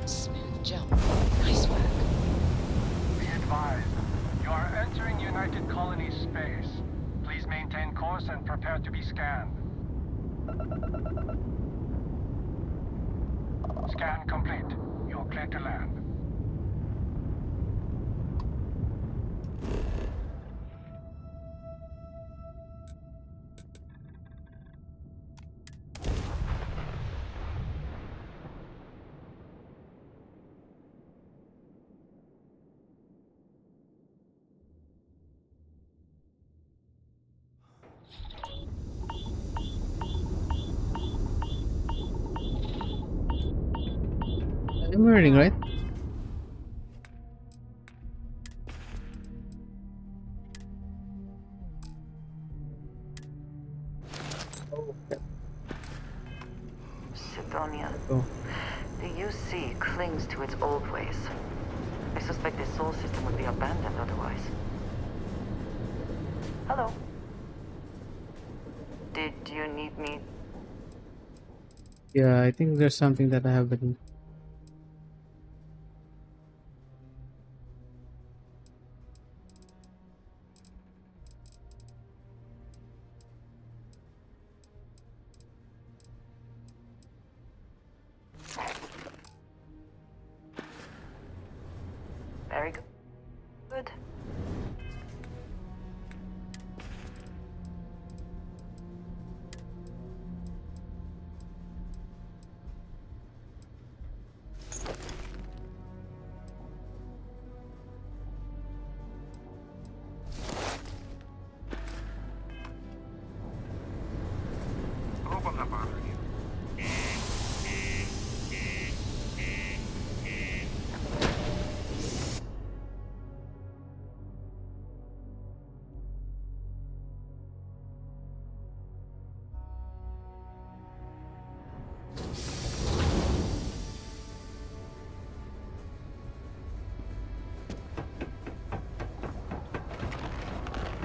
Smooth jump. Nice work. Be advised, you are entering United Colony space. Please maintain course and prepare to be scanned. Scan complete. You're clear to land. I'm earning, right? Sidonia. Oh, The UC clings to its old ways. I suspect this soul system would be abandoned otherwise. Hello. Did you need me? yeah. I think there's something that I haven't. Very good. Good. Hope I'm not bothering you.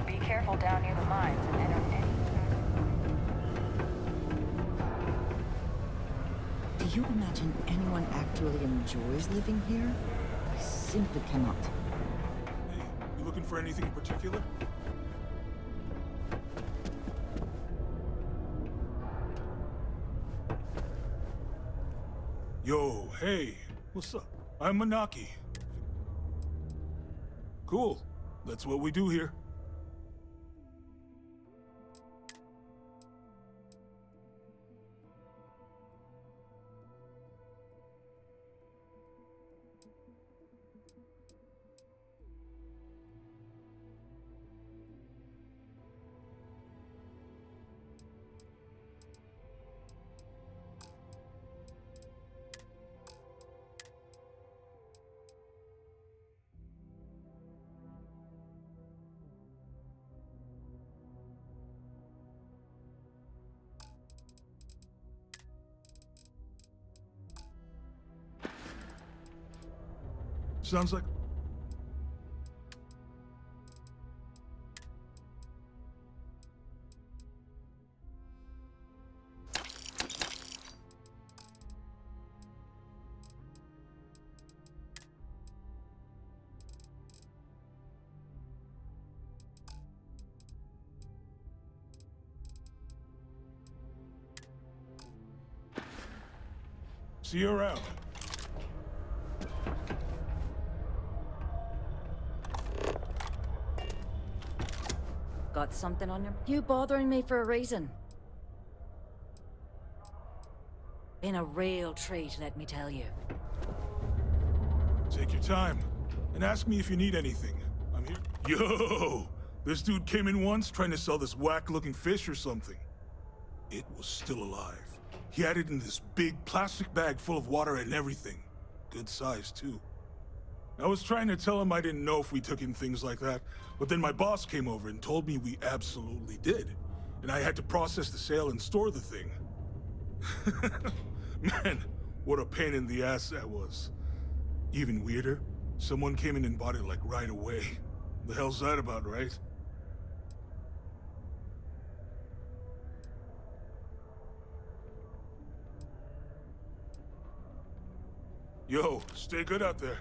Be careful down near the mines and enter any. Do you imagine anyone actually enjoys living here? I simply cannot. Hey, you looking for anything in particular? Yo, hey, what's up? I'm Manaki. Cool. That's what we do here. Sounds like... See you around. Got something on your... You bothering me for a reason. Been a real treat, let me tell you. Take your time. And ask me if you need anything. I'm here. Yo! This dude came in once trying to sell this whack-looking fish or something. It was still alive. He had it in this big plastic bag full of water and everything. Good size, too. I was trying to tell him I didn't know if we took in things like that, but then my boss came over and told me we absolutely did. And I had to process the sale and store the thing. Man, what a pain in the ass that was. Even weirder, someone came in and bought it like right away. The hell's that about, right? Yo, stay good out there.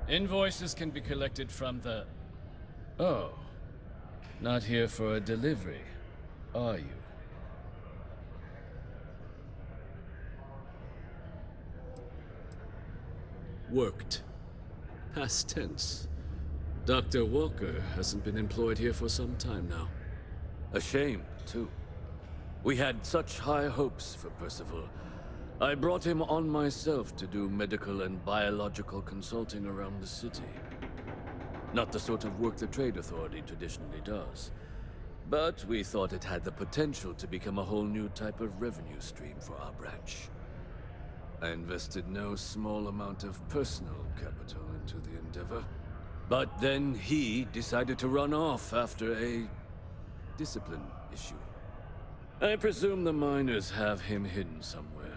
Invoices can be collected from the... Oh. Not here for a delivery, are you? Worked. Past tense. Dr. Walker hasn't been employed here for some time now. A shame, too. We had such high hopes for Percival. I brought him on myself to do medical and biological consulting around the city. Not the sort of work the Trade Authority traditionally does. But we thought it had the potential to become a whole new type of revenue stream for our branch. I invested no small amount of personal capital into the endeavor. But then he decided to run off after a discipline issue. I presume the miners have him hidden somewhere.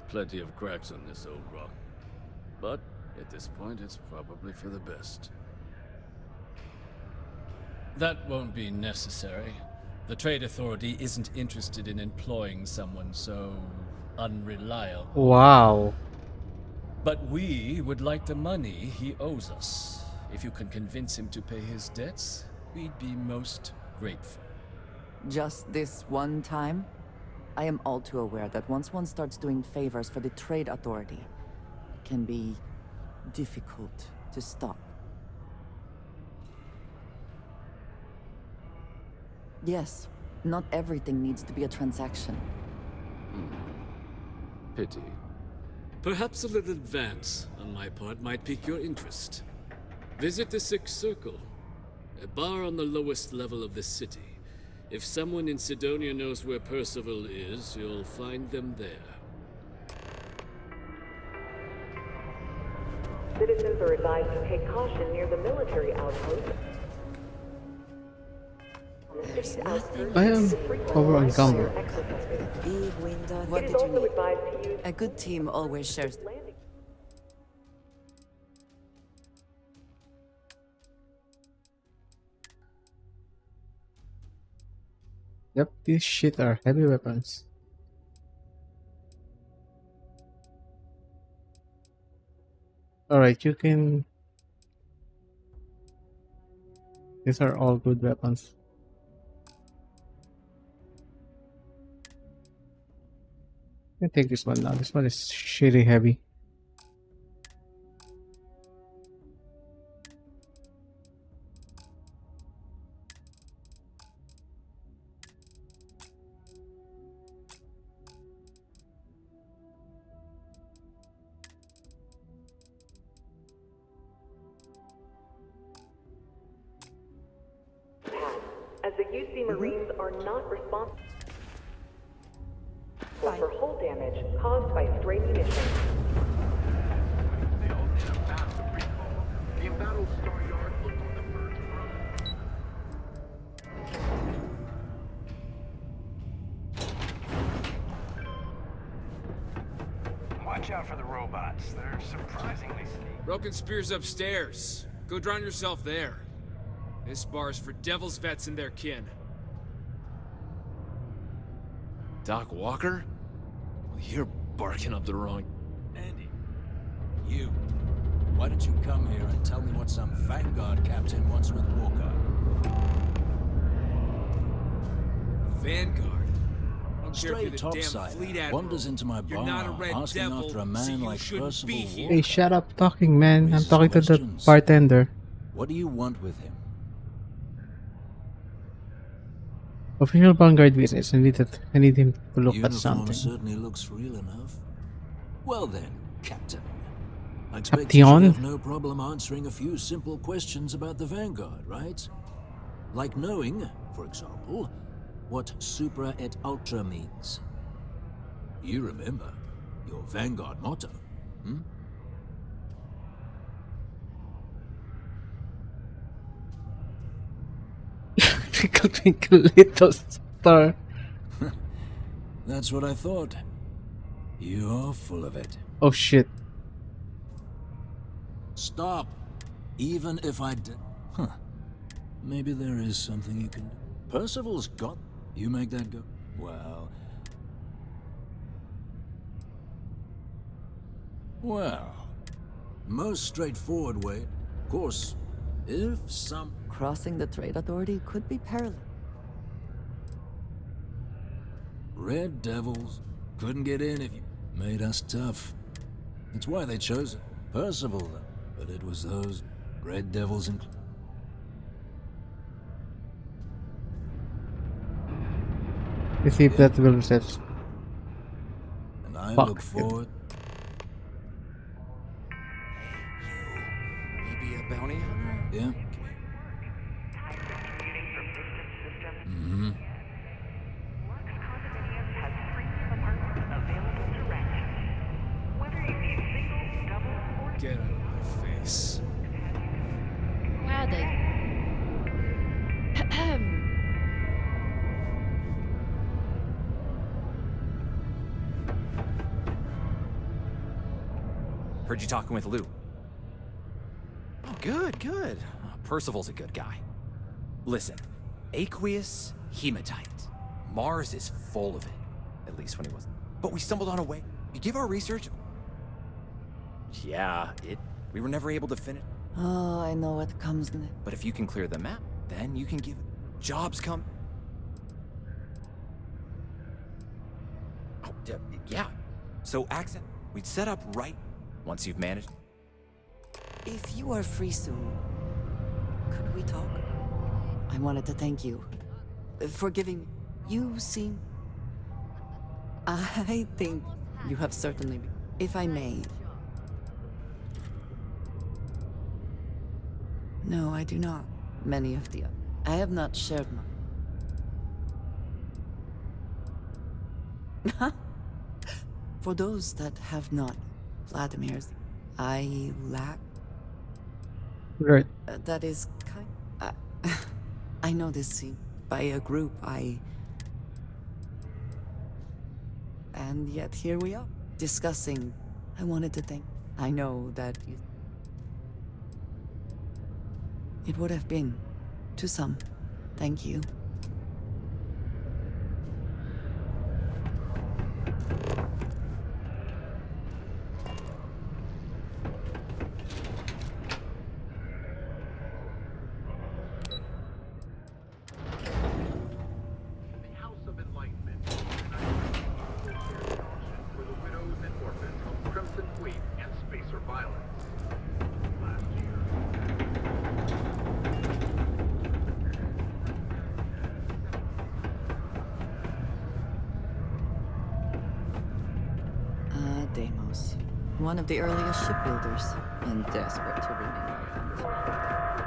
Plenty of cracks on this old rock. But at this point, it's probably for the best. That won't be necessary. The Trade Authority isn't interested in employing someone so unreliable. Wow. But we would like the money he owes us. If you can convince him to pay his debts, we'd be most grateful. Just this one time? I am all too aware that once one starts doing favors for the Trade Authority, it can be difficult to stop. Yes, not everything needs to be a transaction. Pity. Perhaps a little advance on my part might pique your interest. Visit the Sixth Circle, a bar on the lowest level of the city. If someone in Sidonia knows where Percival is, you'll find them there. Citizens are advised to take caution near the military outpost. I am over encumbered. What did you need? A good team always shares. Yep, these shit are heavy weapons. Alright, you can... These are all good weapons. I can take this one now. This one is shitty heavy. As the UC Marines are not responsible for hull damage caused by stray munitions. The embattled Star Yard looked on the verge of ruin. Watch out for the robots. They're surprisingly sneaky. Broken spear's upstairs. Go drown yourself there. This bar's for Devil's vets and their kin. Doc Walker? Well, you're barking up the wrong... Andy, you. Why don't you come here and tell me what some Vanguard captain wants with Walker? Vanguard? I don't care if you're Stray the damn topside fleet admiral. wanders into my You're not a bar red asking devil, after a so man you like shouldn't be Percival here. Hey, shut up talking, man. I'm Raises talking to the questions. bartender. What do you want with him? Official Vanguard business. I need him to look at Uniform something. certainly looks real enough. Well then, Captain. I expect you Captain? should have no problem answering a few simple questions about the Vanguard, right? Like knowing, for example, what Supra et Ultra means. You remember your Vanguard motto, hmm? Twinkle, twinkle, little star. That's what I thought. You're full of it. Oh shit. Stop. Even if I did... Huh. Maybe there is something you can do. Percival's got... You make that go? Well... Well... Most straightforward way, of course, if some... Crossing the Trade Authority could be perilous. Red Devils couldn't get in if you... Made us tough. That's why they chose it. Percival, though. But it was those Red Devils and... Let's see if that will set. And I Fuck. look forward... Maybe a bounty hunter? Yeah? Get out of my face. Where are they? Heard you talking with Lou. Oh, good, good. Percival's a good guy. Listen, aqueous hematite. Mars is full of it. At least when he was. But we stumbled on a way. You give our research. Yeah, we were never able to finish. Oh, I know what comes next. But if you can clear the map, then you can give jobs come. Oh, yeah. So accent, we'd set up right once you've managed. If you are free soon, could we talk? I wanted to thank you for giving me. You seem. I think you have certainly been. If I may. No, I do not. Many of the. I have not shared my. For those that have not, Vladimir's, I lack. Right. That is kind. I know this scene by a group. And yet here we are discussing. I wanted to think. I know that you. It would have been, to some. Thank you. Deimos. One of the earliest shipbuilders, and desperate to remain relevant.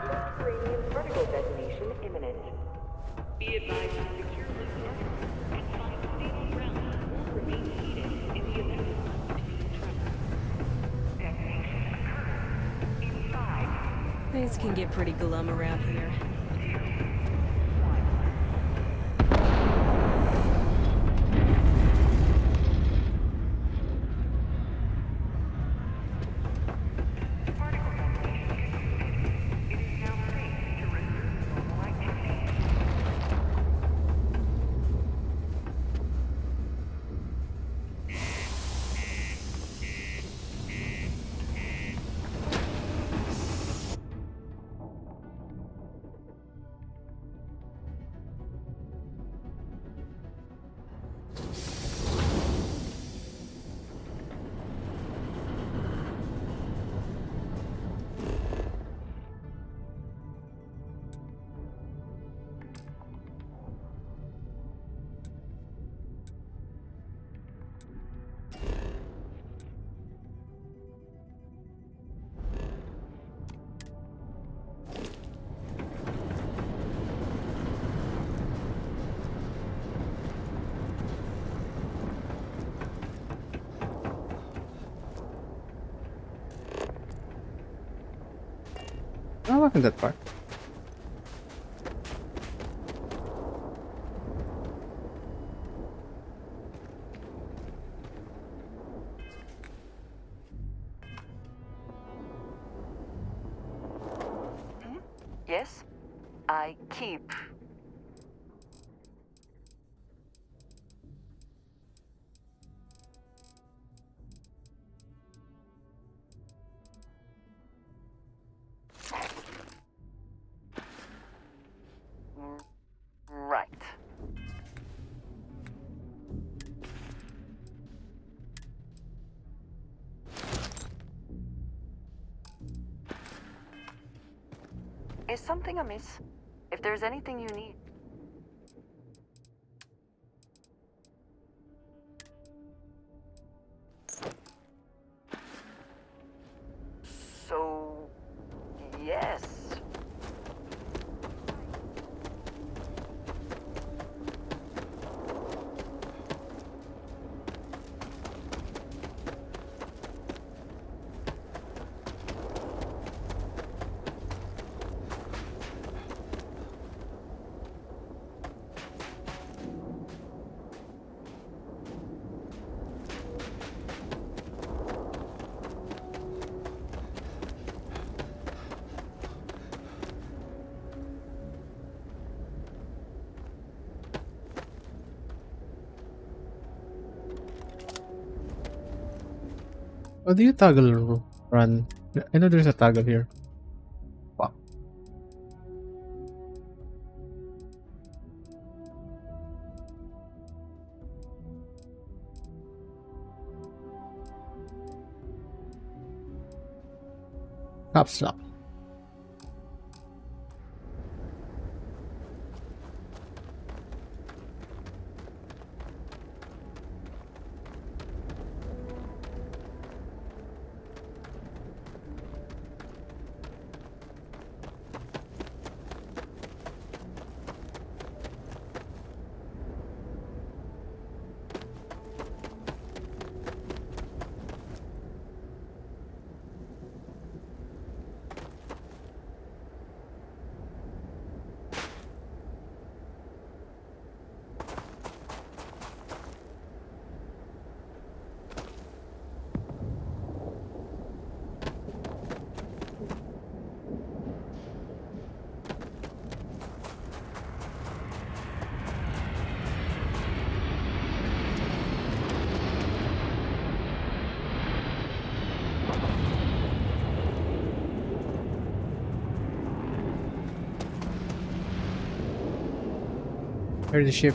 Subterranean vertical detonation imminent. Be advised to secure this area and find stable ground or remain seated in the event of continued tremor. Detonation occurs in 5. Things can get pretty glum around here. I like that part. Yes? I keep. Right. Is something amiss? If there's anything you need. So, yes. Oh, do you toggle run? I know there's a toggle here. Fuck. Caps lock. Where's the ship?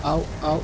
Ow, ow.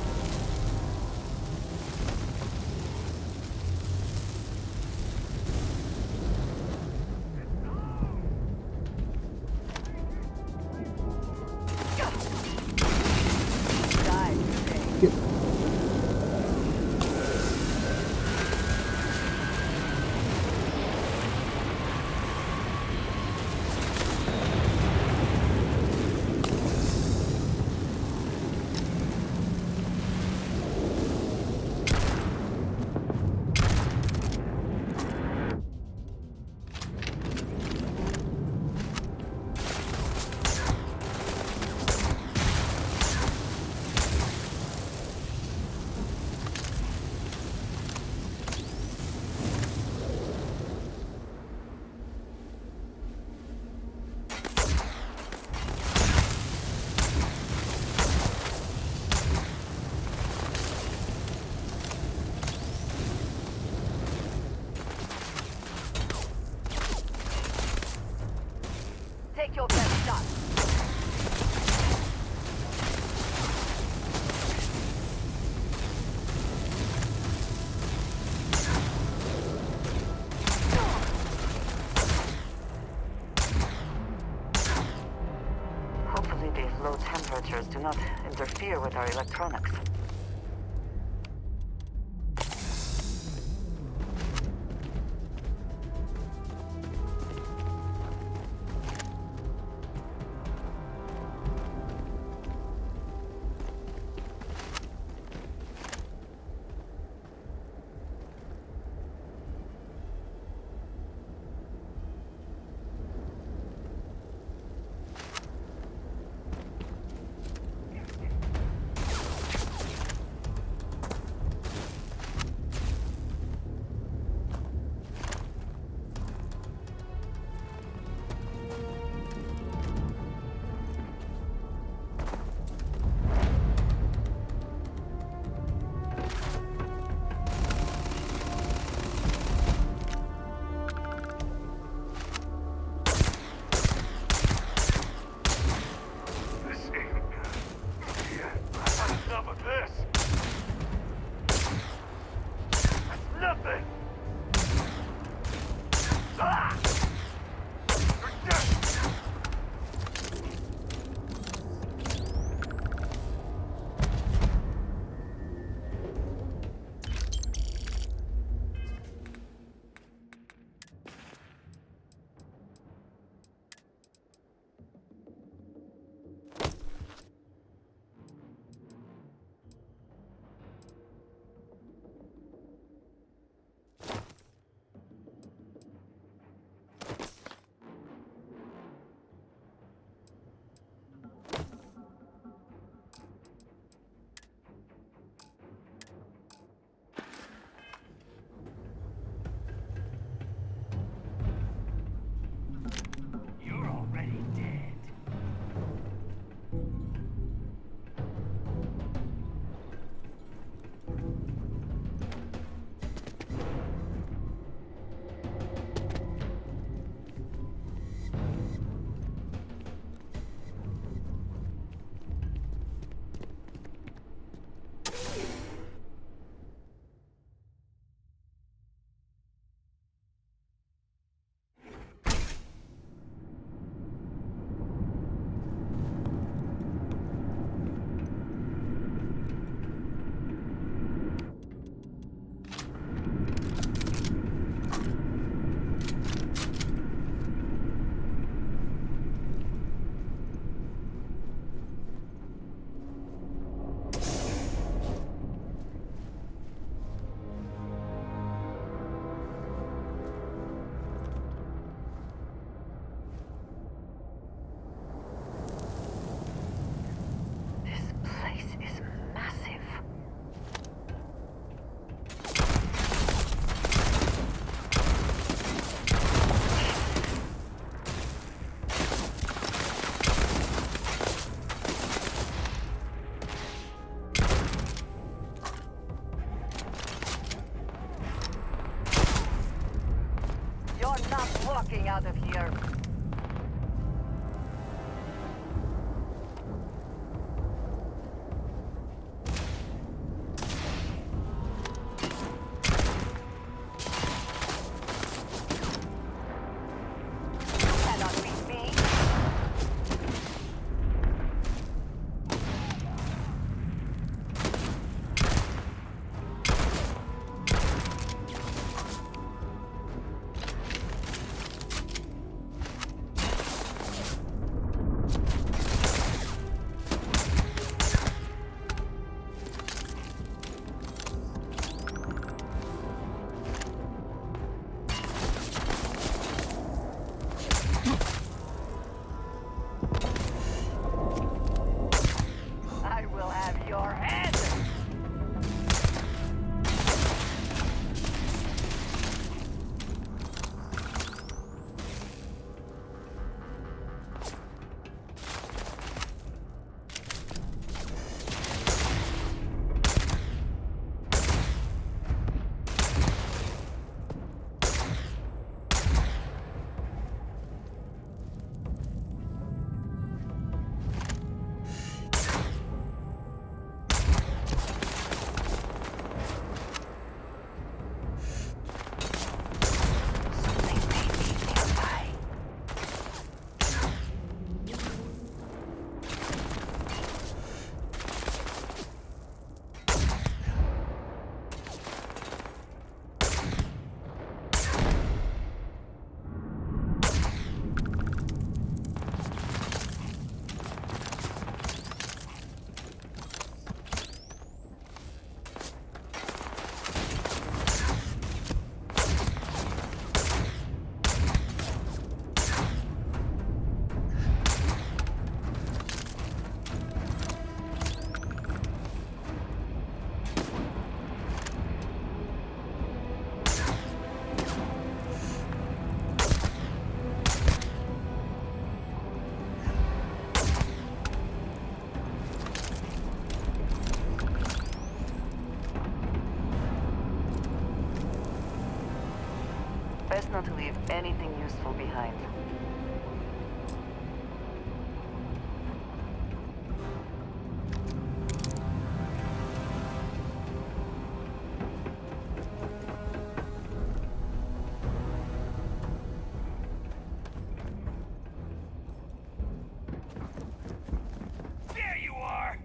Take your best shot. Hopefully these low temperatures do not interfere with our electronics. out of here. Cannot beat me. I will have your head. Best not to leave anything useful behind. There you are!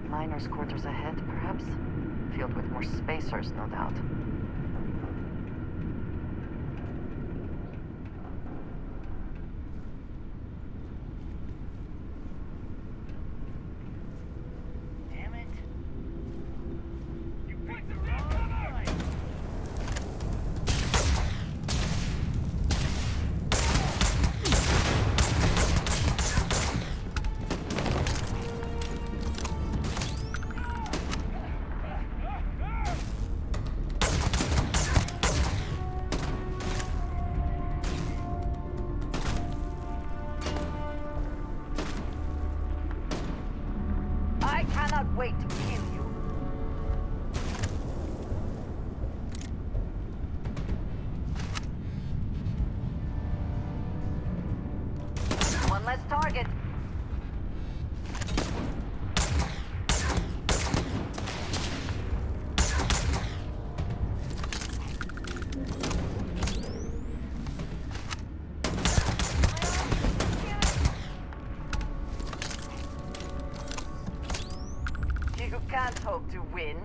Miners' quarters ahead, perhaps? Filled with more spacers, no doubt. Damn it. You picked the wrong cover! I cannot wait to kill you. One less target. You can't hope to win.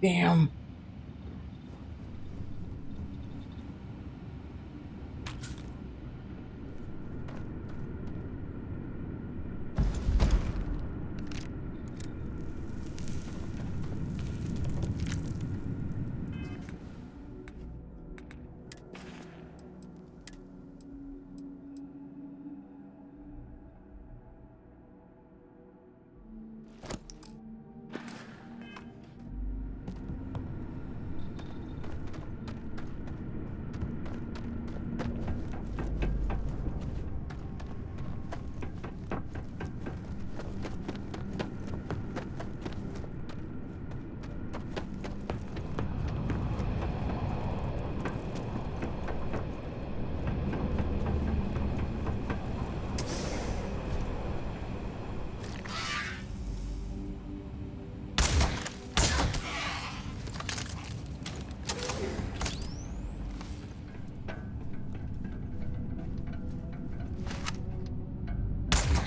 Damn.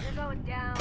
You're going down.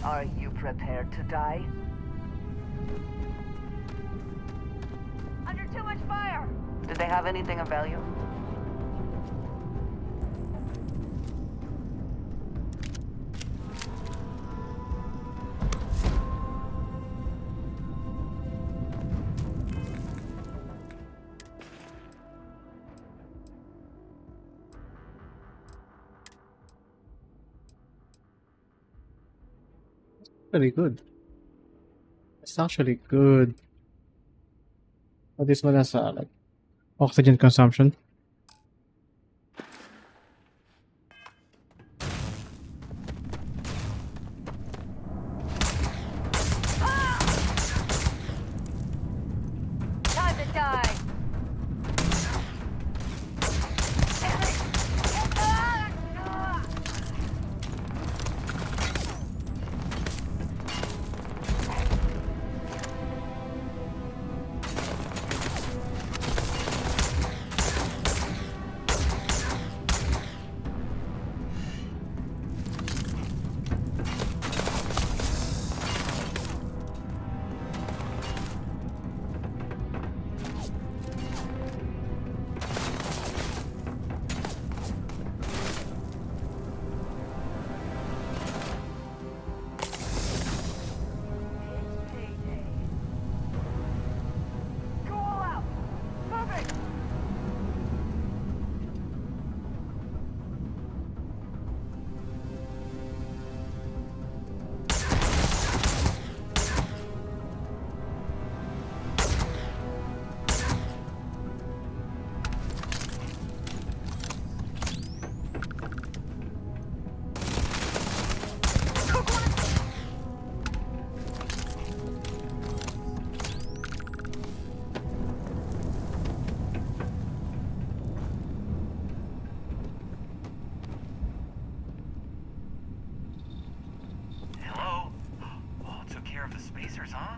Are you prepared to die? Under too much fire! Did they have anything of value? Very good. It's actually good. But this one has like oxygen consumption. Time to die! Go all out! Move it! Hello? Oh, took care of the spacers, huh?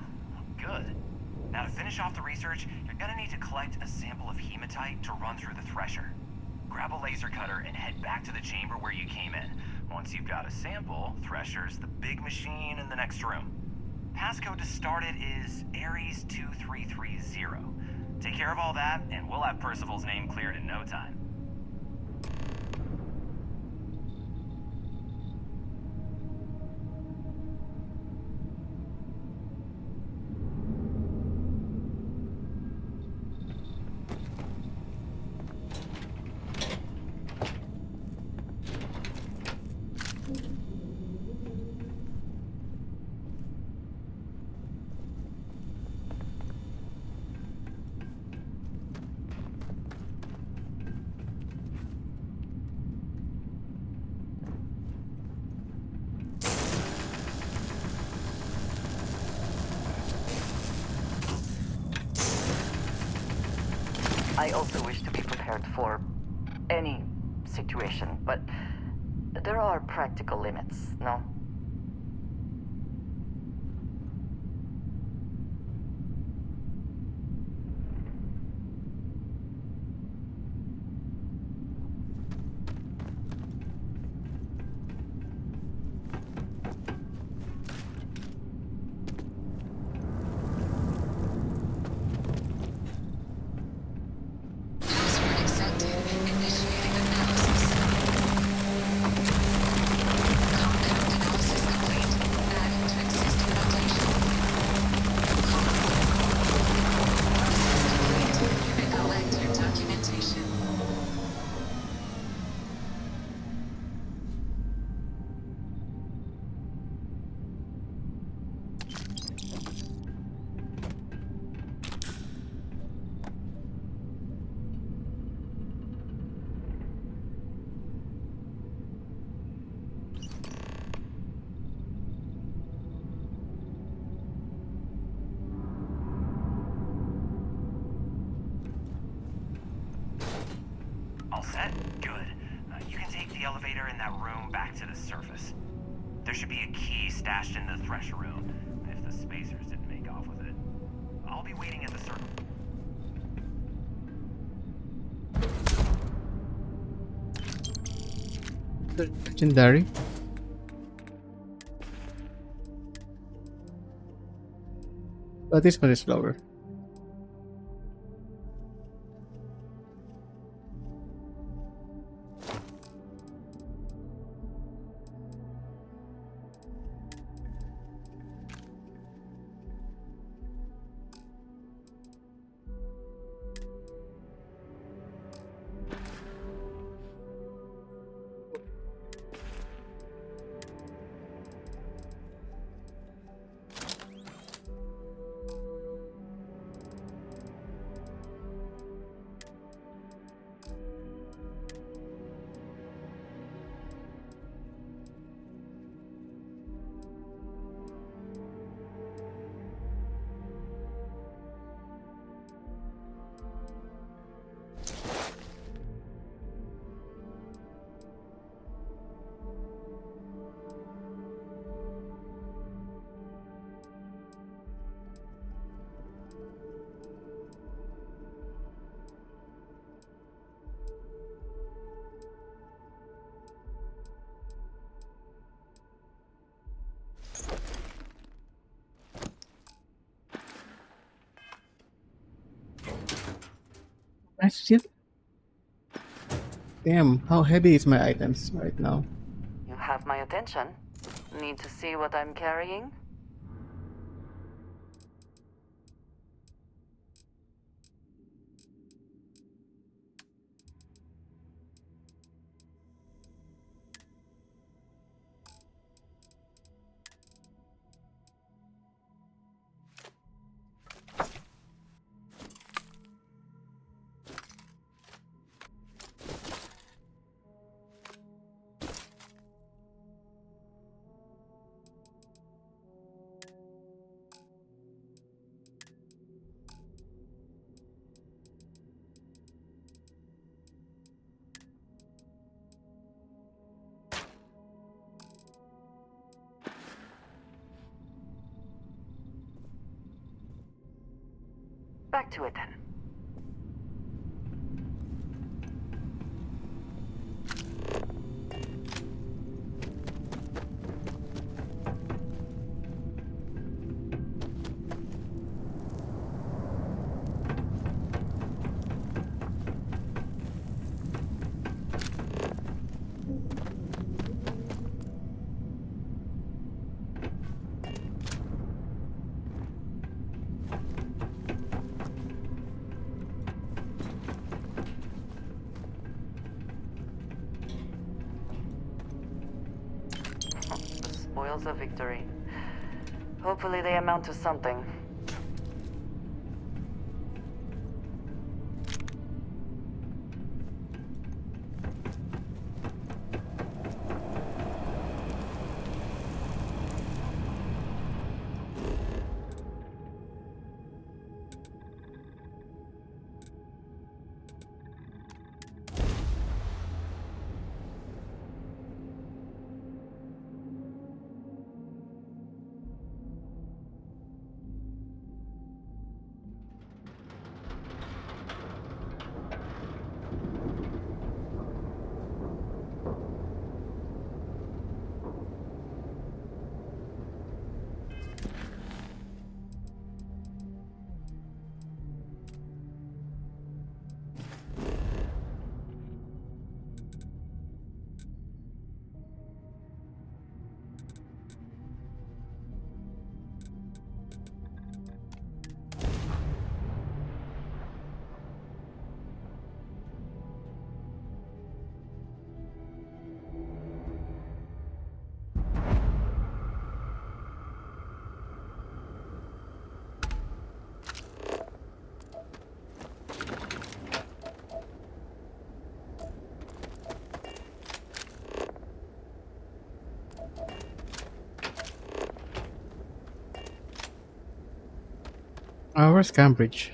Good. Now to finish off the research, you're gonna need to collect a sample of hematite to run through the thresher. Grab a laser cutter and head back to the chamber where you came in. Once you've got a sample, thresher's the big machine in the next room. Passcode to start it is Ares 2330. Take care of all that, and we'll have Percival's name cleared in no time. I also wish to be prepared for any situation, but there are practical limits, no? All set? Good. You can take the elevator in that room back to the surface. There should be a key stashed in the thresher room, if the spacers didn't make off with it. I'll be waiting at the circle. Legendary. But this one is slower. Nice shit. Damn, how heavy is my items right now? You have my attention. Need to see what I'm carrying? Back to it then. spoils of victory. Hopefully they amount to something. Where's Cambridge?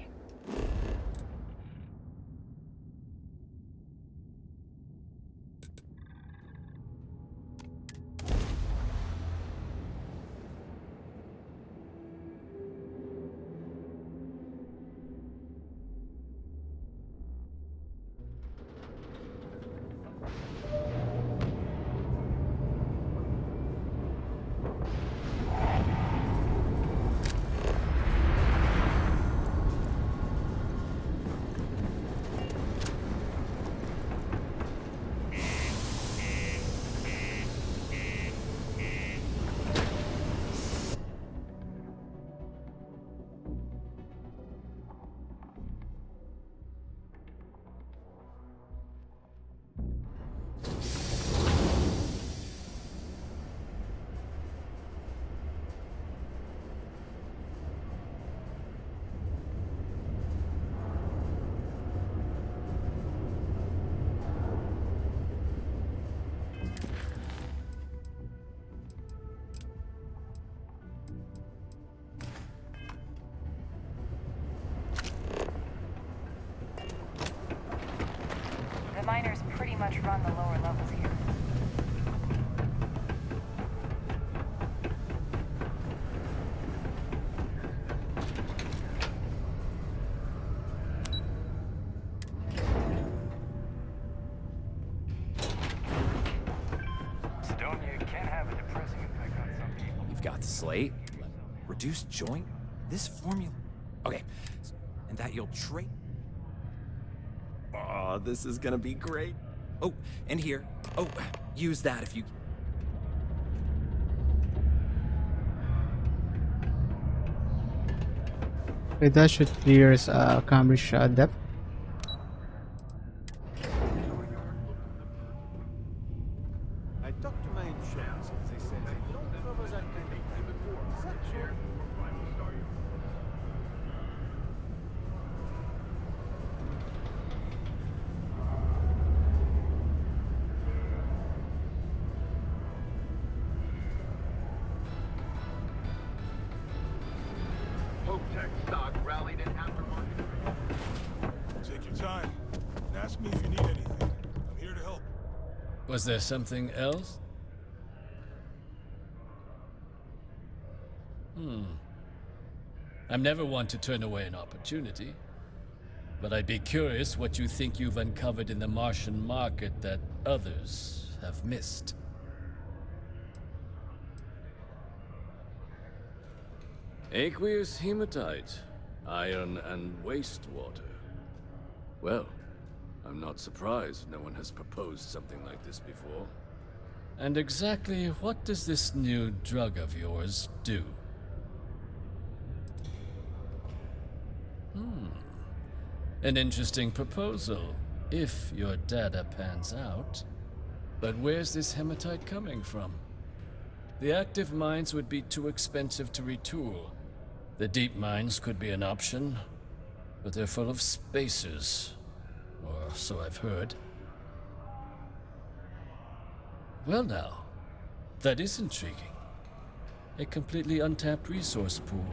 The miners pretty much run the lower levels here. Sidonia can have a depressing effect on some people. You've got the slate, reduced joint, this formula. Okay, and that you'll trade. Oh, this is gonna be great. Oh, and here. Oh, use that if you. Okay, that should clear Cambridge depth. I talked to my insurance. They said they don't cover that kind of thing. Is that true? Tech stock rallied in aftermarket. Take your time and ask me if you need anything. I'm here to help. Was there something else? I'm never one to turn away an opportunity, but I'd be curious what you think you've uncovered in the Martian market that others have missed. Aqueous hematite, iron and wastewater. Well, I'm not surprised no one has proposed something like this before. And exactly what does this new drug of yours do? An interesting proposal, if your data pans out. But where's this hematite coming from? The active mines would be too expensive to retool. The deep mines could be an option, but they're full of spacers, or so I've heard. Well now, that is intriguing. A completely untapped resource pool,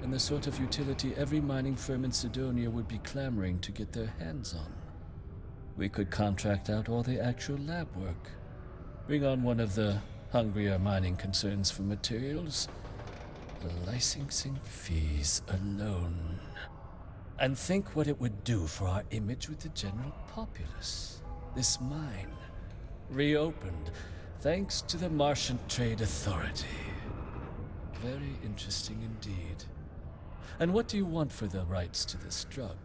and the sort of utility every mining firm in Sidonia would be clamoring to get their hands on. We could contract out all the actual lab work, bring on one of the hungrier mining concerns for materials, the licensing fees alone. And think what it would do for our image with the general populace. This mine, reopened thanks to the Martian Trade Authority. Very interesting indeed. And what do you want for the rights to this drug?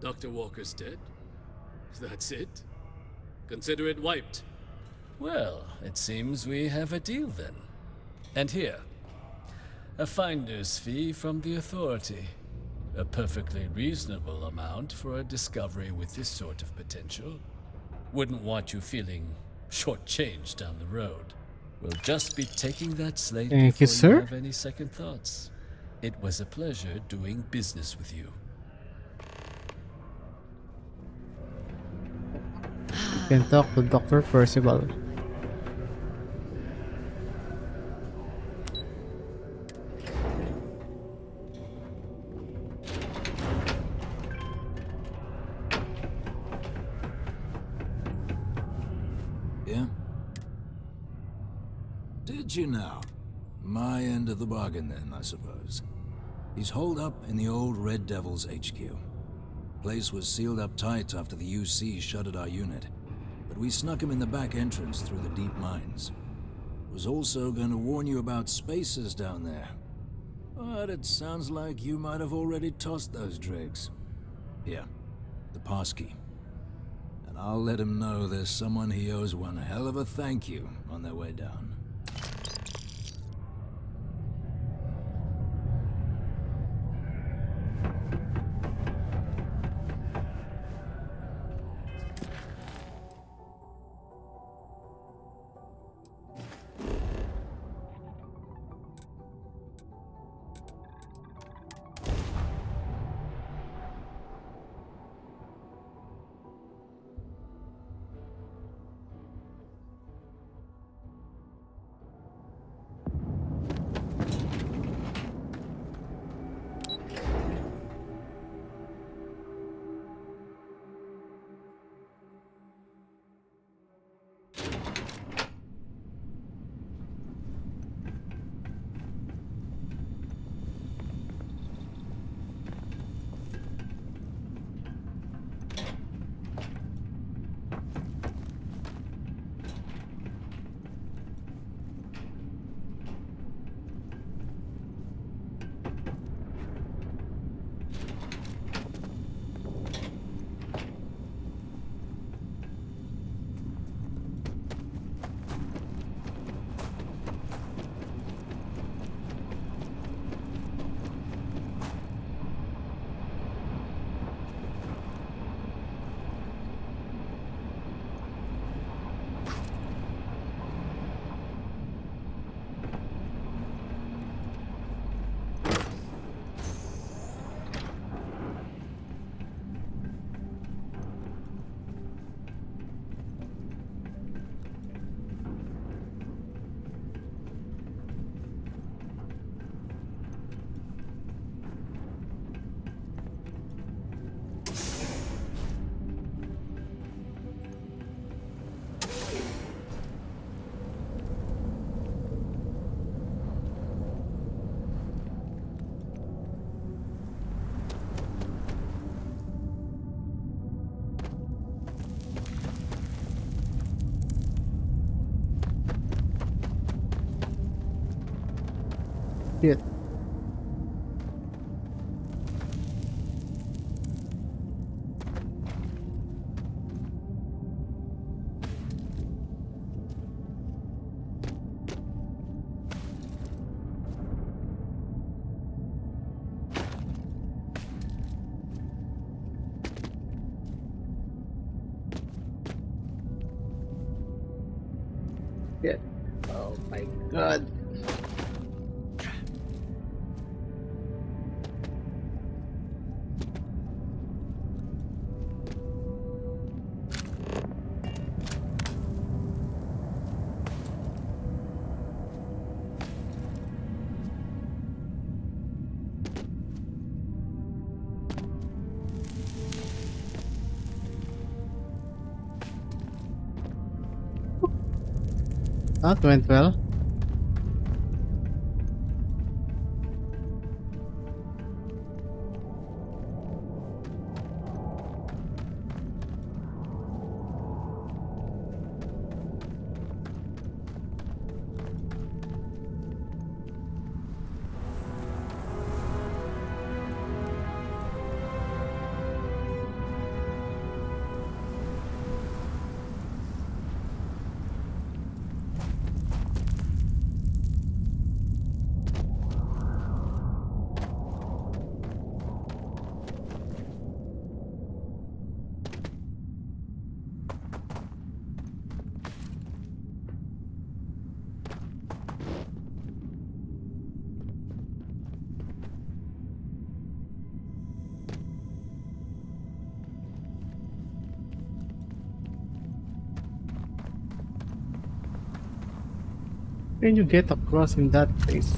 Dr. Walker's dead? That's it? Consider it wiped. Well, it seems we have a deal then. And here, a finder's fee from the Authority. A perfectly reasonable amount for a discovery with this sort of potential. Wouldn't want you feeling shortchanged down the road. We'll just be taking that slate Thank before you, sir. have any second thoughts. It was a pleasure doing business with you. You can talk to Dr. Percival. Yeah? Did you now? My end of the bargain then, I suppose. He's holed up in the old Red Devil's HQ. Place was sealed up tight after the UC shuttered our unit, but we snuck him in the back entrance through the deep mines. Was also going to warn you about spacers down there. But it sounds like you might have already tossed those dregs. Here, the passkey. And I'll let him know there's someone he owes one hell of a thank you on their way down. Shit. Yeah. Oh my god. That went well. Can you get across in that place?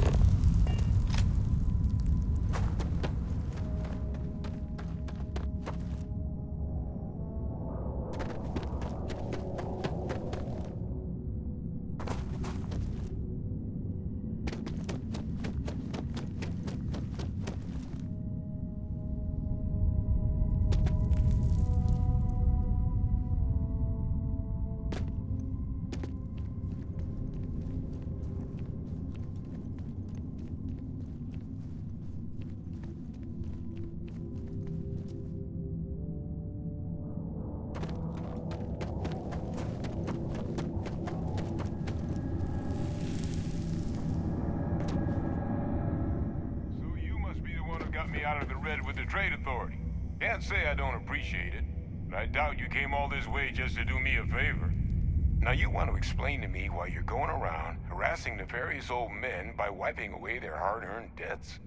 Got me out of the red with the Trade Authority. Can't say I don't appreciate it, but I doubt you came all this way just to do me a favor. Now you want to explain to me why you're going around harassing nefarious old men by wiping away their hard-earned debts?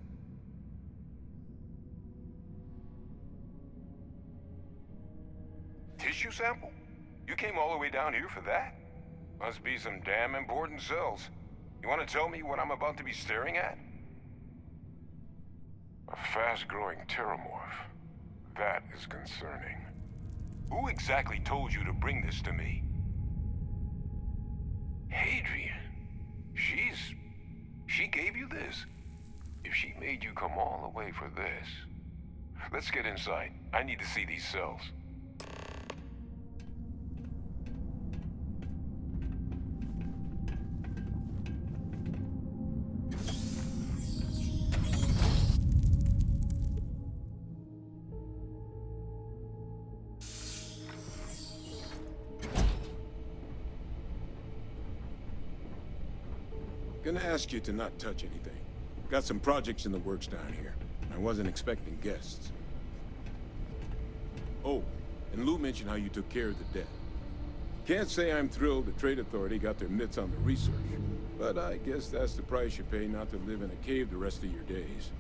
Tissue sample? You came all the way down here for that? Must be some damn important cells. You want to tell me what I'm about to be staring at? A fast-growing terramorph. That is concerning. Who exactly told you to bring this to me? Hadrian. She gave you this? If she made you come all the way for this... Let's get inside. I need to see these cells. Gonna ask you to not touch anything. Got some projects in the works down here. I wasn't expecting guests. Oh, and Lou mentioned how you took care of the debt. Can't say I'm thrilled the Trade Authority got their mitts on the research, but I guess that's the price you pay not to live in a cave the rest of your days.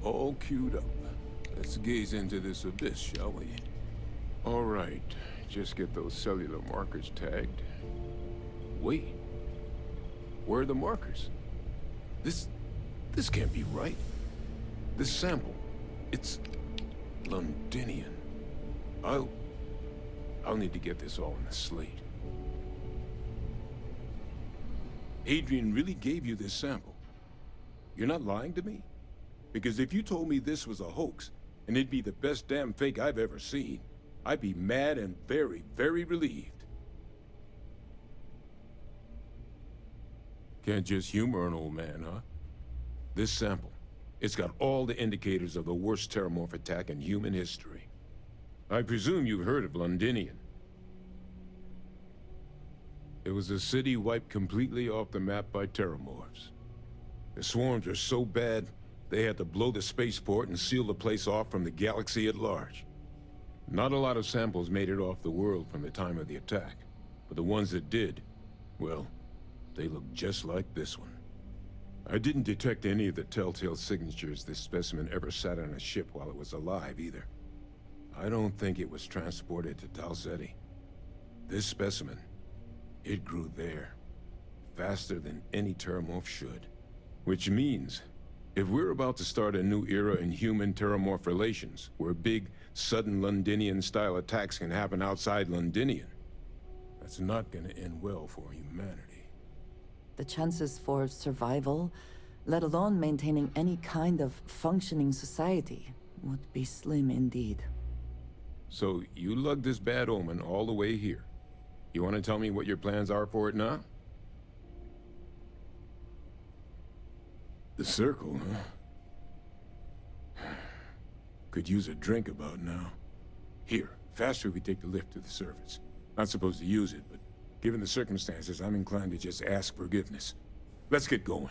All queued up. Let's gaze into this abyss, shall we? All right, just get those cellular markers tagged. Wait, where are the markers? This can't be right. This sample, it's Londinian. I'll need to get this all in a slate. Adrian really gave you this sample. You're not lying to me? Because if you told me this was a hoax, and it'd be the best damn fake I've ever seen, I'd be mad and very, very relieved. Can't just humor an old man, huh? This sample, it's got all the indicators of the worst terramorph attack in human history. I presume you've heard of Londinian. It was a city wiped completely off the map by terramorphs. The swarms are so bad, They had to blow the spaceport and seal the place off from the galaxy at large. Not a lot of samples made it off the world from the time of the attack, but the ones that did, well, they look just like this one. I didn't detect any of the telltale signatures this specimen ever sat on a ship while it was alive, either. I don't think it was transported to Talsetti. This specimen, it grew there, faster than any terramorph should. Which means, if we're about to start a new era in human-terramorph relations, where big, sudden Londinian-style attacks can happen outside Londinian, that's not gonna end well for humanity. The chances for survival, let alone maintaining any kind of functioning society, would be slim indeed. So, you lugged this bad omen all the way here. You want to tell me what your plans are for it now? The circle, huh? Could use a drink about now. Here, faster we take the lift to the surface. Not supposed to use it, but given the circumstances, I'm inclined to just ask forgiveness. Let's get going.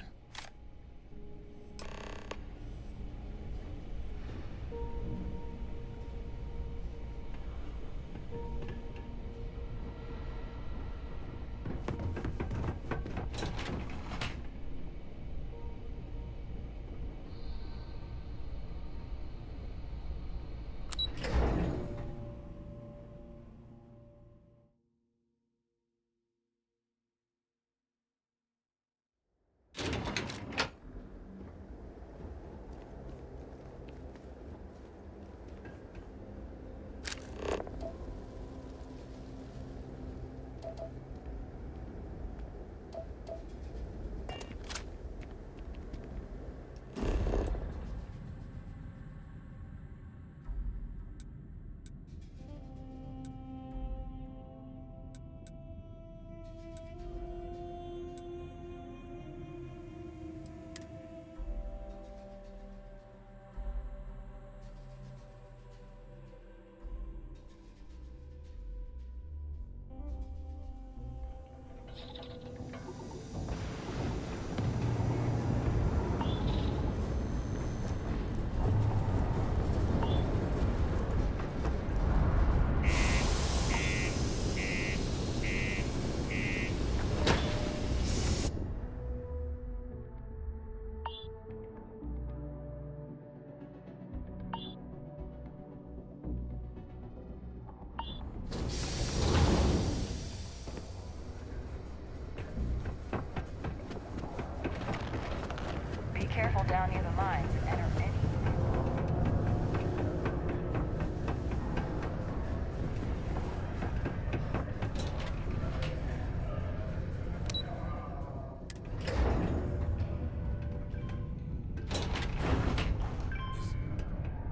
Be careful down near the mines. Enter any.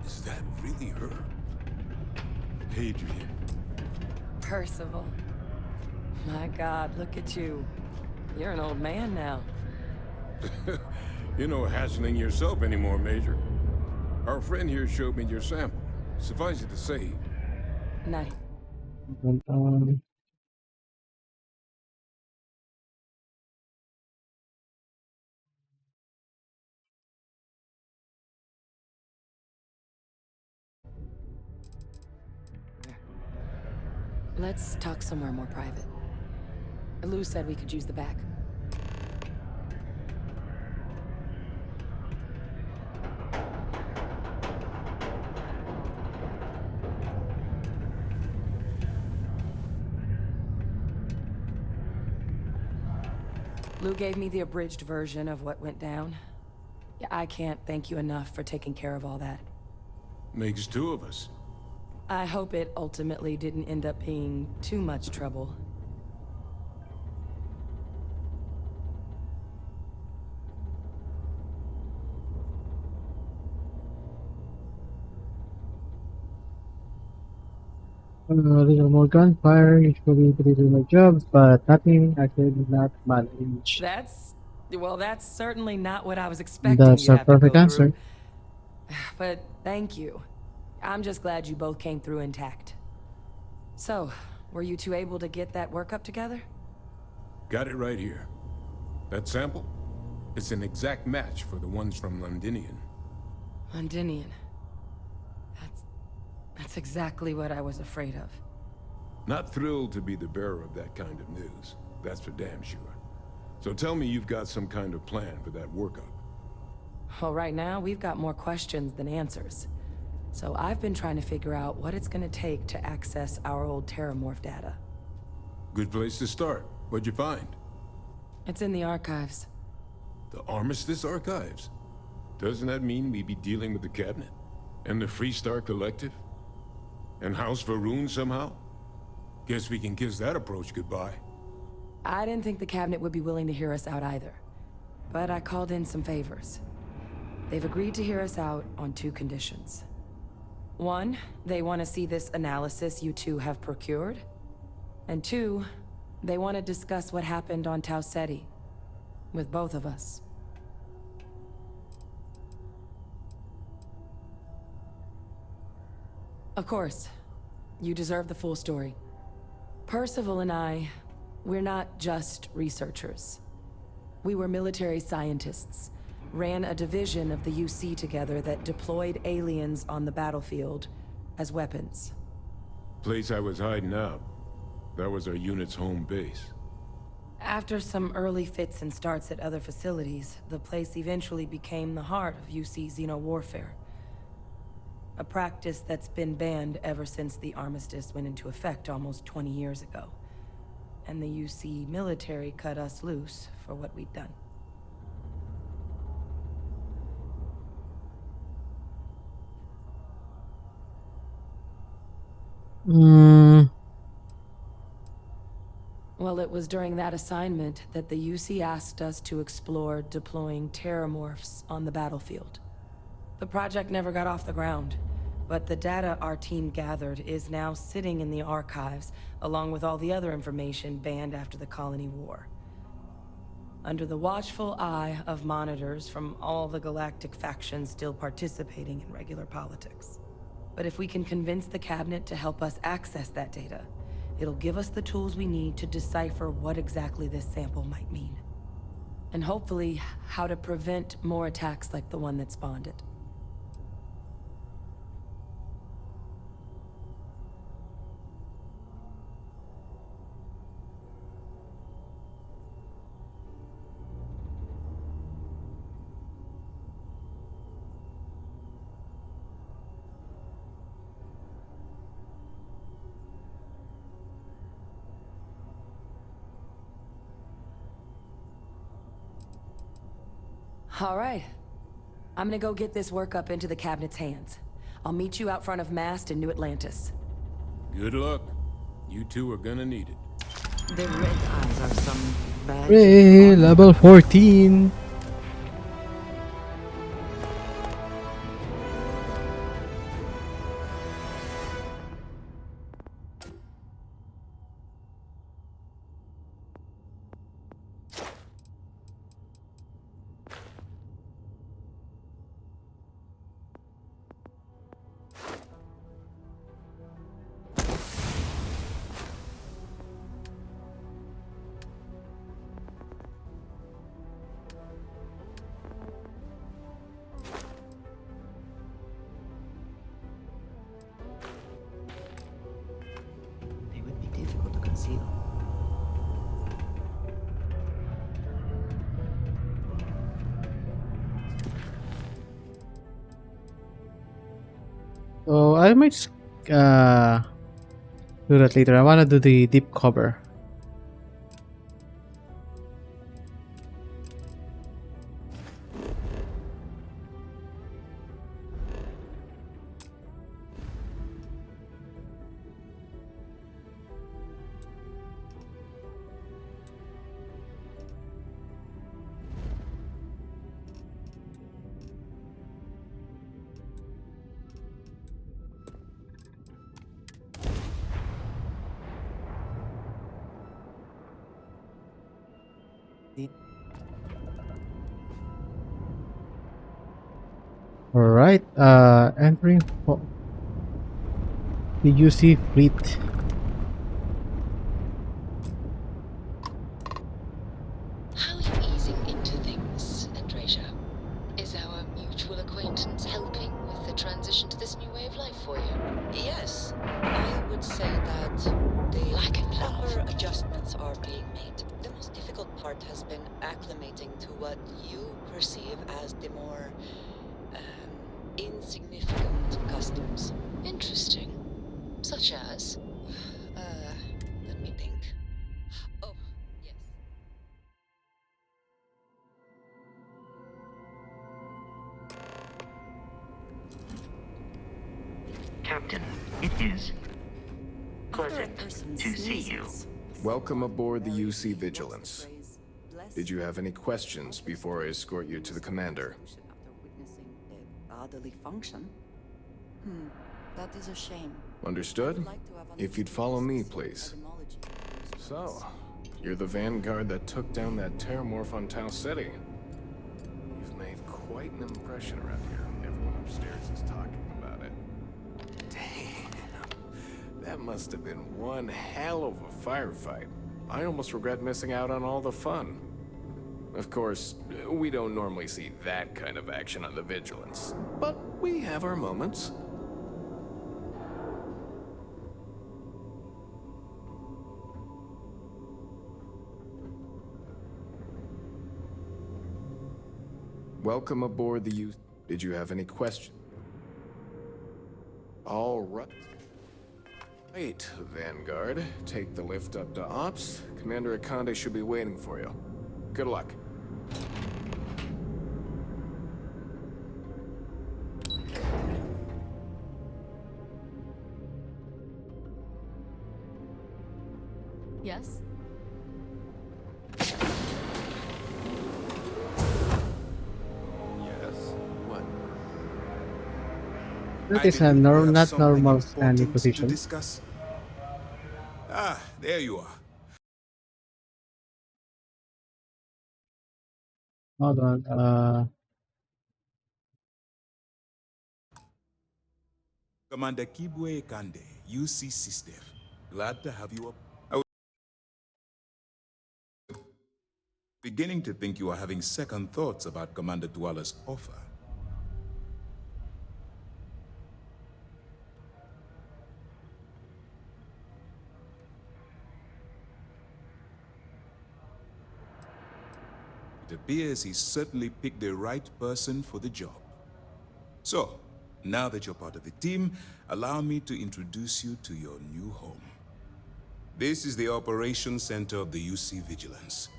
Is that really her? Adrian. Percival. My God, look at you. You're an old man now. You're no hatchling yourself anymore, Major. Our friend here showed me your sample. Suffice it to say... Night. Let's talk somewhere more private. Lou said we could use the back. Lou gave me the abridged version of what went down. Yeah, I can't thank you enough for taking care of all that. Makes two of us. I hope it ultimately didn't end up being too much trouble. A little more gunfire usually to do my job, but nothing I could not manage. That's certainly not what I was expecting That's you a have to perfect go answer. through. But thank you. I'm just glad you both came through intact. So, were you two able to get that workup together? Got it right here. That sample? It's an exact match for the ones from Londinian. Londinian. That's exactly what I was afraid of. Not thrilled to be the bearer of that kind of news. That's for damn sure. So tell me you've got some kind of plan for that workup. Well, right now, we've got more questions than answers. So I've been trying to figure out what it's gonna take to access our old Terramorph data. Good place to start. What'd you find? It's in the archives. The Armistice Archives? Doesn't that mean we'd be dealing with the Cabinet? And the Freestar Collective? And House Varun somehow? Guess we can kiss that approach goodbye. I didn't think the Cabinet would be willing to hear us out either. But I called in some favors. They've agreed to hear us out on 2 conditions. 1, they want to see this analysis you two have procured. And 2, they want to discuss what happened on Tau Ceti. With both of us. Of course, you deserve the full story. Percival and I, we're not just researchers. We were military scientists, ran a division of the UC together that deployed aliens on the battlefield as weapons. Place I was hiding out. That was our unit's home base. After some early fits and starts at other facilities, the place eventually became the heart of UC xeno-warfare. A practice that's been banned ever since the armistice went into effect almost 20 years ago. And the UC military cut us loose for what we'd done. Well, it was during that assignment that the UC asked us to explore deploying terramorphs on the battlefield. The project never got off the ground, but the data our team gathered is now sitting in the archives, along with all the other information banned after the Colony War. Under the watchful eye of monitors from all the galactic factions still participating in regular politics. But if we can convince the Cabinet to help us access that data, it'll give us the tools we need to decipher what exactly this sample might mean. And hopefully, how to prevent more attacks like the one that spawned it. All right. I'm gonna go get this workup into the Cabinet's hands. I'll meet you out front of Mast in New Atlantis. Good luck. You two are gonna need it. The red eyes are some bad. Ray, level 14. They would be difficult to conceal. So I might do that later. I wanna do the deep cover. Alright, entering the UC fleet. How are you easing into things, Andreja? Is our mutual acquaintance helping? for you. Yes, I would say that the proper adjustments are being made. The most difficult part has been acclimating to what you perceive as the more insignificant customs. Interesting. Such as? Let me think. Oh, yes. Captain, it is pleasant to see you. Welcome aboard the UC Vigilance. Did you have any questions before I escort you to the commander? After witnessing a bodily function? That is a shame. Understood? If you'd follow me, please. So, you're the vanguard that took down that terramorph on Tau City. You've made quite an impression around here. Everyone upstairs is talking about it. Damn. That must have been one hell of a firefight. I almost regret missing out on all the fun. Of course, we don't normally see that kind of action on the Vigilance, but we have our moments. Welcome aboard the U. Did you have any questions? All right. Wait, Vanguard. Take the lift up to Ops. Commander Akande should be waiting for you. Good luck. Yes? That is a not normal standing position. Discuss. Ah, there you are. Hold on. Commander Kibwe Kande, UC SysDev. Glad to have you up. I was beginning to think you are having second thoughts about Commander Dwala's offer. It appears he certainly picked the right person for the job. So, now that you're part of the team, allow me to introduce you to your new home. This is the Operations Center of the UC Vigilance,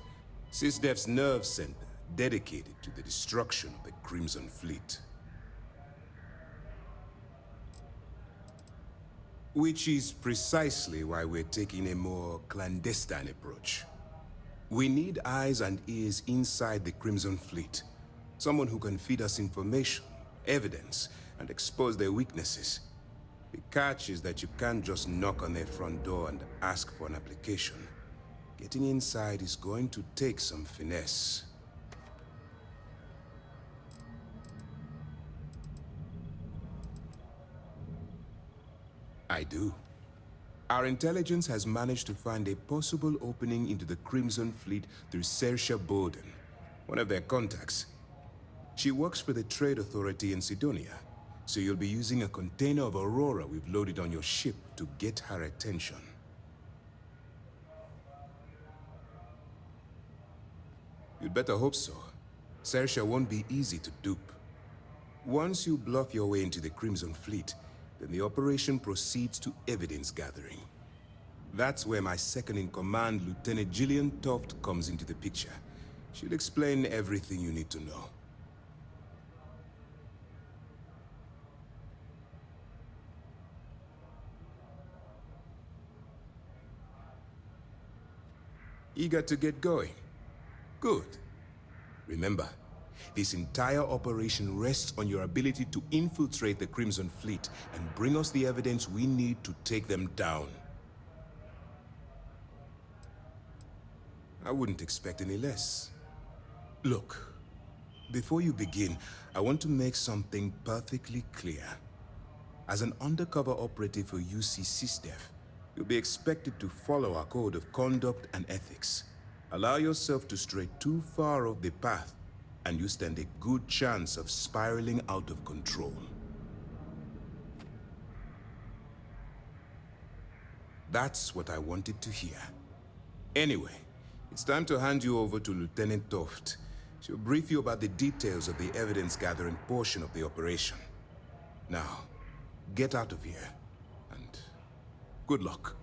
SysDev's nerve center dedicated to the destruction of the Crimson Fleet. Which is precisely why we're taking a more clandestine approach. We need eyes and ears inside the Crimson Fleet. Someone who can feed us information, evidence, and expose their weaknesses. The catch is that you can't just knock on their front door and ask for an application. Getting inside is going to take some finesse. I do. Our intelligence has managed to find a possible opening into the Crimson Fleet through Saoirse Bowden, one of their contacts. She works for the Trade Authority in Sidonia, so you'll be using a container of Aurora we've loaded on your ship to get her attention. You'd better hope so. Saoirse won't be easy to dupe. Once you bluff your way into the Crimson Fleet, then the operation proceeds to evidence gathering. That's where my second-in-command, Lieutenant Gillian Toft, comes into the picture. She'll explain everything you need to know. Eager to get going? Good. Remember, this entire operation rests on your ability to infiltrate the Crimson Fleet and bring us the evidence we need to take them down. I wouldn't expect any less. Look, before you begin, I want to make something perfectly clear. As an undercover operative for UC SysDev, you'll be expected to follow our code of conduct and ethics. Allow yourself to stray too far off the path, and you stand a good chance of spiraling out of control. That's what I wanted to hear. Anyway, it's time to hand you over to Lieutenant Toft. She'll brief you about the details of the evidence-gathering portion of the operation. Now, get out of here, and good luck.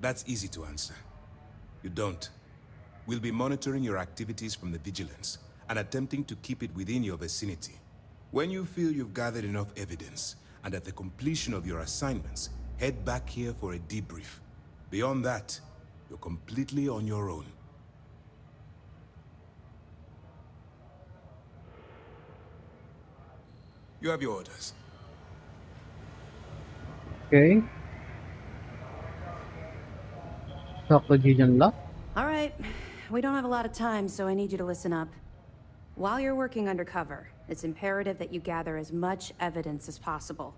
That's easy to answer. You don't. We'll be monitoring your activities from the Vigilance and attempting to keep it within your vicinity. When you feel you've gathered enough evidence, and at the completion of your assignments, head back here for a debrief. Beyond that, you're completely on your own. You have your orders. Okay. Talk to Gideon Luck. All right. We don't have a lot of time, so I need you to listen up. While you're working undercover, it's imperative that you gather as much evidence as possible.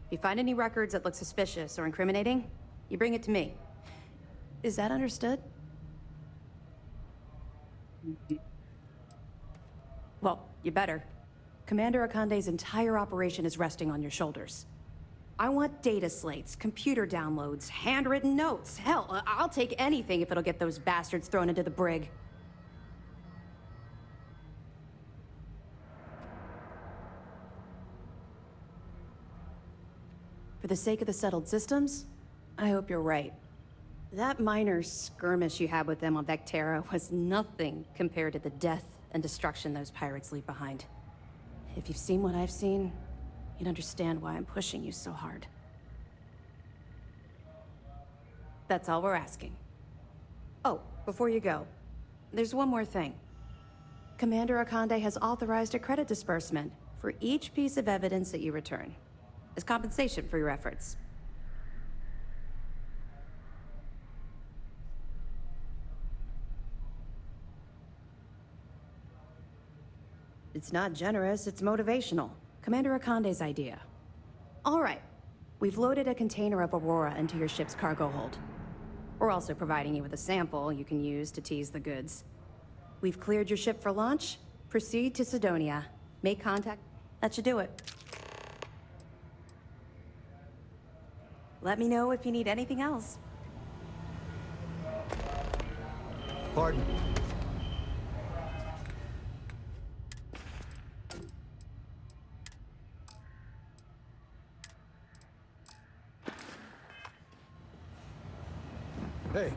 If you find any records that look suspicious or incriminating, you bring it to me. Is that understood? Well, you better. Commander Akande's entire operation is resting on your shoulders. I want data slates, computer downloads, handwritten notes. Hell, I'll take anything if it'll get those bastards thrown into the brig. For the sake of the settled systems, I hope you're right. That minor skirmish you had with them on Vectera was nothing compared to the death and destruction those pirates leave behind. If you've seen what I've seen, you'd understand why I'm pushing you so hard. That's all we're asking. Oh, before you go, there's one more thing. Commander Akande has authorized a credit disbursement for each piece of evidence that you return, as compensation for your efforts. It's not generous, it's motivational. Commander Akande's idea. All right. We've loaded a container of Aurora into your ship's cargo hold. We're also providing you with a sample you can use to tease the goods. We've cleared your ship for launch. Proceed to Sidonia. Make contact. That should do it. Let me know if you need anything else. Pardon. Hey,